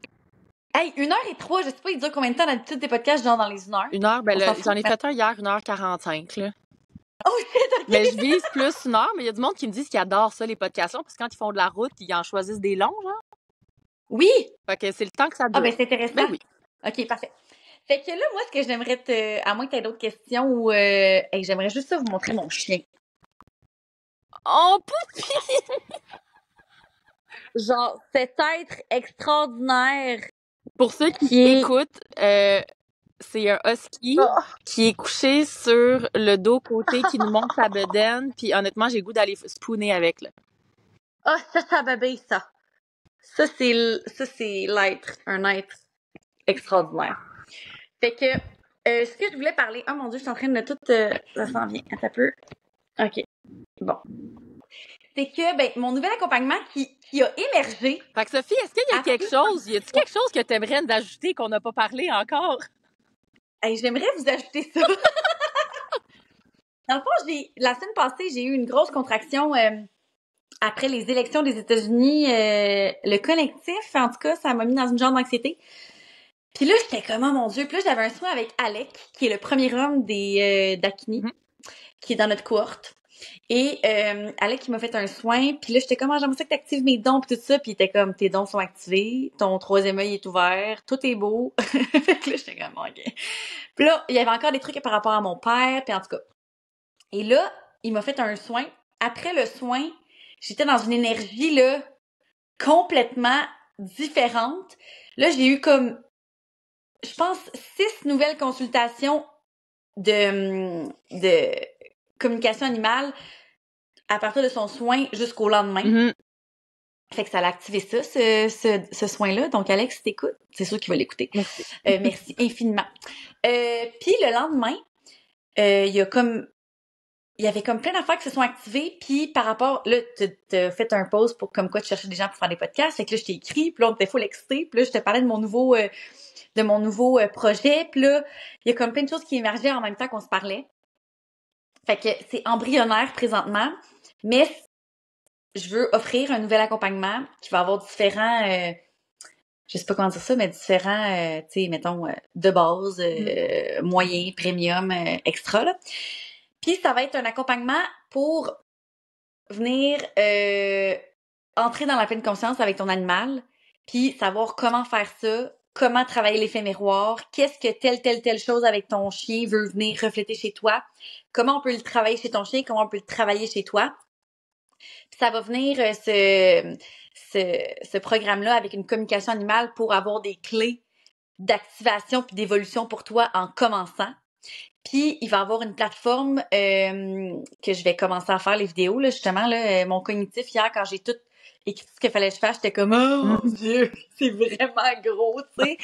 Hey, 1h03, je sais pas, il dure combien de temps d'habitude des podcasts, genre dans les 1 heure? 1 heure, ben On là, s'en fout, j'en ai mais- fait un hier, 1h45, là. Oh shit, ok! Mais je vise plus 1 heure, mais il y a du monde qui me disent qu'ils adorent ça, les podcasts longs, parce que quand ils font de la route, ils en choisissent des longs, genre. Oui! Fait que c'est le temps que ça dure. Ah, ben c'est intéressant. Ben oui. Ok, parfait. Fait que là, moi, ce que j'aimerais à moins que tu aies d'autres questions ou hey, j'aimerais juste ça vous montrer mon chien. Oh, Poupi! Genre, cet être extraordinaire. Pour ceux qui écoutent, c'est un husky qui est couché sur le dos côté qui nous montre sa bedaine, puis honnêtement, j'ai le goût d'aller spooner avec, là. Ah, ça, bébé, ça. Ça, c'est l'être, un être extraordinaire. Fait que, ce que je voulais parler... Oh mon Dieu, je suis en train de tout... ça s'en vient, attends un peu. OK. Bon. C'est que, mon nouvel accompagnement qui a émergé... Fait que Sophie, est-ce qu'il y a quelque chose, y a-t-il quelque chose que tu aimerais nous ajouter qu'on n'a pas parlé encore? Hey, j'aimerais vous ajouter ça. Dans le fond, la semaine passée, j'ai eu une grosse contraction après les élections des États-Unis. Le collectif, en tout cas, ça m'a mis dans une genre d'anxiété. Puis là, j'étais comme, oh mon Dieu. Puis là, j'avais un soin avec Alec, qui est le premier homme des d'Akini, qui est dans notre cohorte. Et Alec, il m'a fait un soin. Puis là, j'étais comme, j'aimerais ça que t'actives mes dons, puis tout ça. Puis il était comme, tes dons sont activés, ton troisième œil est ouvert, tout est beau. Fait que là, j'étais comme, OK. Puis là, il y avait encore des trucs par rapport à mon père, puis en tout cas. Et là, il m'a fait un soin. Après le soin, j'étais dans une énergie, là, complètement différente. Là, j'ai eu comme, je pense, 6 nouvelles consultations de communication animale à partir de son soin jusqu'au lendemain. Fait que ça a activé ça, ce soin-là. Donc, Alex, si t'écoutes, c'est sûr qu'il va l'écouter. Merci. Merci infiniment. Puis le lendemain, il y avait comme plein d'affaires qui se sont activées, puis par rapport, là, t'as fait un pause pour comme quoi tu cherchais des gens pour faire des podcasts, fait que là, je t'ai écrit, puis là, on était full excité, puis là, je te parlais de mon nouveau projet, puis là, il y a comme plein de choses qui émergeaient en même temps qu'on se parlait. Fait que c'est embryonnaire présentement, mais je veux offrir un nouvel accompagnement qui va avoir différents, je sais pas comment dire ça, mais différents, tu sais, mettons, de base, moyen, premium, extra, là. Puis ça va être un accompagnement pour venir entrer dans la pleine conscience avec ton animal, puis savoir comment faire ça, comment travailler l'effet miroir, qu'est-ce que telle chose avec ton chien veut venir refléter chez toi, comment on peut le travailler chez ton chien, comment on peut le travailler chez toi. Puis ça va venir ce programme-là avec une communication animale pour avoir des clés d'activation puis d'évolution pour toi en commençant. Puis, il va y avoir une plateforme que je vais commencer à faire les vidéos. Là, justement, là, mon cognitif, hier, quand j'ai tout écrit ce qu'il fallait que je fasse, j'étais comme « Oh mon Dieu, c'est vraiment gros, tu sais! »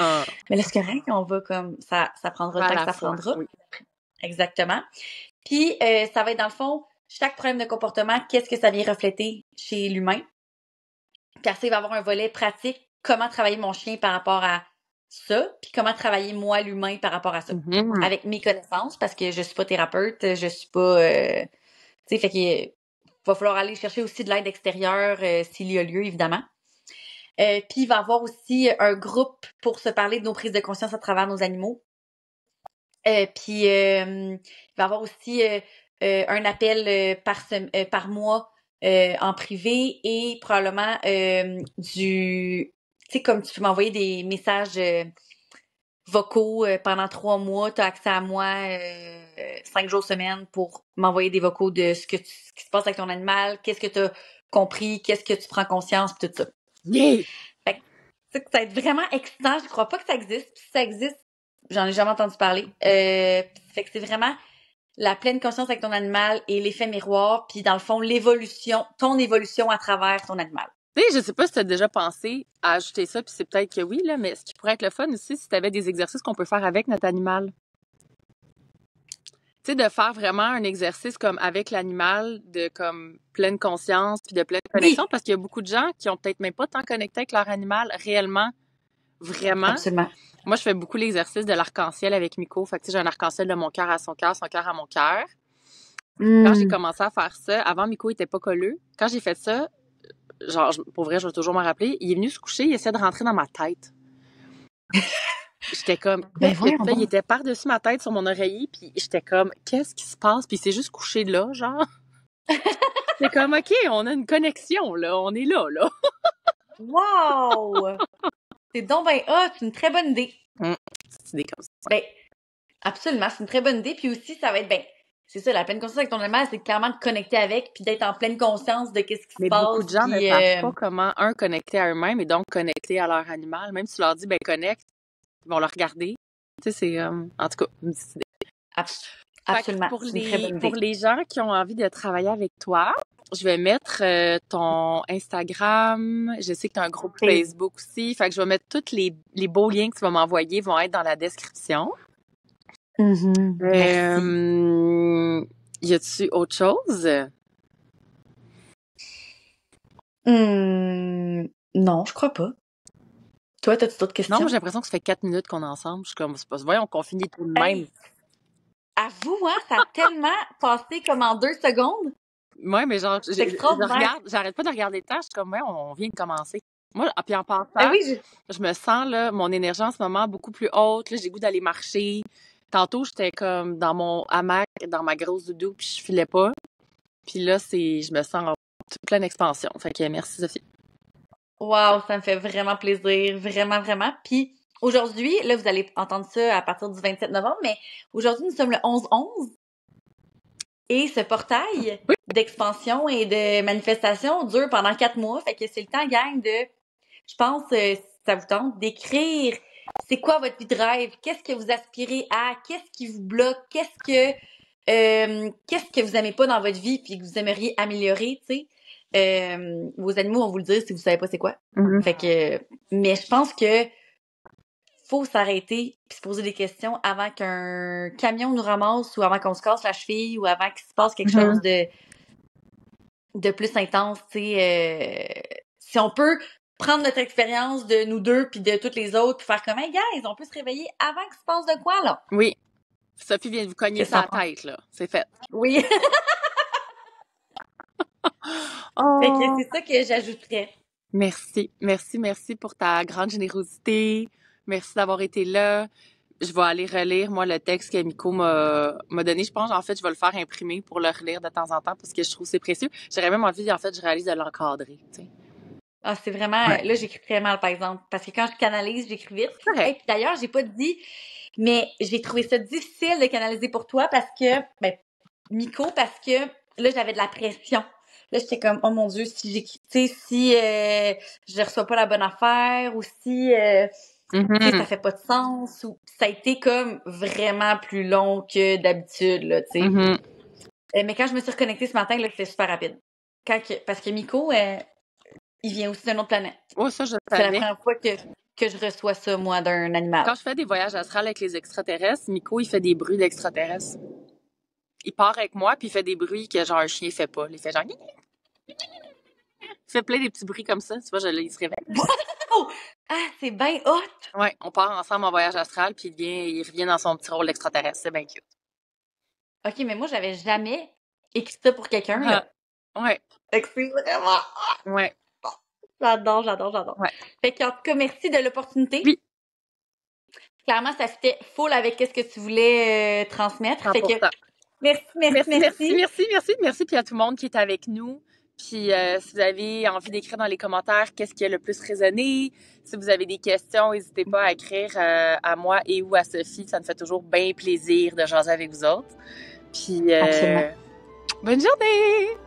Mais là, c'est correct, on va comme... Ça prendra le temps que ça prendra. Oui. Exactement. Puis, ça va être dans le fond, chaque problème de comportement, qu'est-ce que ça vient refléter chez l'humain. Puis après, il va y avoir un volet pratique, comment travailler mon chien par rapport à ça, puis comment travailler moi l'humain par rapport à ça, avec mes connaissances, parce que je suis pas thérapeute, je suis pas, tu sais, fait qu'il va falloir aller chercher aussi de l'aide extérieure s'il y a lieu, évidemment. Puis il va y avoir aussi un groupe pour se parler de nos prises de conscience à travers nos animaux. Puis il va y avoir aussi un appel par mois en privé et probablement tu sais, comme tu peux m'envoyer des messages vocaux pendant 3 mois, tu as accès à moi 5 jours semaine pour m'envoyer des vocaux de ce qui se passe avec ton animal, qu'est-ce que tu as compris, qu'est-ce que tu prends conscience, tout ça. Yeah! Fait que ça va être vraiment excitant. Je crois pas que ça existe. Puis si ça existe, j'en ai jamais entendu parler. Fait que c'est vraiment la pleine conscience avec ton animal et l'effet miroir, puis dans le fond, ton évolution à travers ton animal. Tu sais, je sais pas si tu as déjà pensé à ajouter ça, puis c'est peut-être que oui, là, mais ce qui pourrait être le fun aussi, si tu avais des exercices qu'on peut faire avec notre animal. Tu sais, de faire vraiment un exercice comme avec l'animal, de comme pleine conscience, puis de pleine connexion, parce qu'il y a beaucoup de gens qui ont peut-être même pas tant connecté avec leur animal réellement, vraiment. Absolument. Moi, je fais beaucoup l'exercice de l'arc-en-ciel avec Miko. Fait que tu sais, j'ai un arc-en-ciel de mon cœur à son cœur à mon cœur. Quand j'ai commencé à faire ça, avant Miko, il était pas colleux. Quand j'ai fait ça, genre, pour vrai, je vais toujours m'en rappeler, il est venu se coucher, il essayait de rentrer dans ma tête. J'étais comme, il était par-dessus ma tête sur mon oreiller, puis j'étais comme, qu'est-ce qui se passe? Puis il s'est juste couché là, genre. C'est comme, OK, on a une connexion, là, on est là, là. Wow! C'est donc c'est une très bonne idée. C'est une idée comme ça. Ben, absolument, c'est une très bonne idée. Puis aussi, ça va être, c'est ça, la pleine conscience avec ton animal, c'est clairement de connecter avec, puis d'être en pleine conscience de qu'est-ce qui se passe. Mais beaucoup de gens ne savent pas comment, connecter à eux-mêmes et donc connecter à leur animal. Même si tu leur dis, connecte, ils vont le regarder. Tu sais, c'est, en tout cas, une petite idée. Absolument. Pour les gens qui ont envie de travailler avec toi, je vais mettre ton Instagram. Je sais que tu as un groupe Facebook aussi. Fait que je vais mettre tous les beaux liens que tu vas m'envoyer vont être dans la description. Merci. Y a-tu autre chose? Non, je crois pas. Toi, t'as-tu d'autres questions? Non, moi, j'ai l'impression que ça fait 4 minutes qu'on est ensemble. Je suis comme, c'est pas, voyons qu'on finit tout de même. Avoue, hein, ça a tellement passé comme en 2 secondes. Ouais, mais genre, C'est extraordinaire. j'arrête pas de regarder le temps. Je suis comme, ouais, on vient de commencer. Moi, puis en passant, Oui, je me sens, là, mon énergie en ce moment beaucoup plus haute. Là, j'ai le goût d'aller marcher. Tantôt, j'étais comme dans mon hamac, dans ma grosse doudou, puis je filais pas. Puis là, je me sens en pleine expansion. Fait que merci, Sophie. wow, ça me fait vraiment plaisir, vraiment, vraiment. Puis aujourd'hui, là, vous allez entendre ça à partir du 27 novembre, mais aujourd'hui, nous sommes le 11-11 et ce portail d'expansion et de manifestation dure pendant 4 mois. Fait que c'est le temps, gang, de, je pense, si ça vous tente, d'écrire c'est quoi votre vie de rêve, qu'est-ce que vous aspirez à, qu'est-ce qui vous bloque, qu'est-ce que vous aimez pas dans votre vie puis que vous aimeriez améliorer, tu sais. Vos animaux vont vous le dire si vous savez pas c'est quoi. Fait que, mais je pense que faut s'arrêter puis se poser des questions avant qu'un camion nous ramasse ou avant qu'on se casse la cheville ou avant qu'il se passe quelque chose de plus intense, tu sais. Si on peut prendre notre expérience de nous deux puis de toutes les autres puis faire comme hey guys, on peut se réveiller avant qu'il se passe de quoi là. Oui. Sophie vient de vous cogner sa tête là, c'est fait. Oui. Fait que c'est ça que j'ajouterais. Merci pour ta grande générosité. Merci d'avoir été là. Je vais aller relire, moi, le texte que Miko m'a donné. Je pense, en fait, je vais le faire imprimer pour le relire de temps en temps parce que je trouve que c'est précieux. J'aurais même envie, en fait, je réalise de l'encadrer, tu sais. Ah, c'est vraiment... Ouais. Là, j'écris très mal, par exemple, parce que quand je canalise, j'écris vite. Et puis d'ailleurs, j'ai pas dit, mais j'ai trouvé ça difficile de canaliser pour toi parce que... Miko, parce que là, j'avais de la pression. Là, j'étais comme, oh mon Dieu, si j'écris... Tu sais, si je reçois pas la bonne affaire ou si... tu sais, ça fait pas de sens. Ou ça a été comme vraiment plus long que d'habitude, là, tu sais. Mais quand je me suis reconnectée ce matin, là, c'était super rapide. Parce que Miko... il vient aussi d'une autre planète. Oh, ça, je savais. C'est la première fois que je reçois ça, moi, d'un animal. Quand je fais des voyages astrales avec les extraterrestres, Miko, il fait des bruits d'extraterrestres. Il part avec moi, puis il fait des bruits que, genre, un chien fait pas. Il fait genre... Il fait plein des petits bruits comme ça. Tu vois, il se réveille. Wow! Ah, c'est bien hot! Ouais, on part ensemble en voyage astral, puis il revient dans son petit rôle d'extraterrestre. C'est bien cute. OK, mais moi, j'avais jamais écrit ça pour quelqu'un, là. Ouais. Fait que c'est vraiment... Ouais. J'adore. Ouais. Fait qu'en tout cas, merci de l'opportunité. Oui. Clairement, ça fitait full avec ce que tu voulais transmettre. 100%. Fait que Merci. Puis à tout le monde qui est avec nous. Puis si vous avez envie d'écrire dans les commentaires qu'est-ce qui a le plus résonné, si vous avez des questions, n'hésitez pas à écrire à moi et ou à Sophie. Ça me fait toujours bien plaisir de jaser avec vous autres. Puis absolument. bonne journée!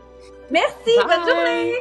Merci, Bye. bonne journée!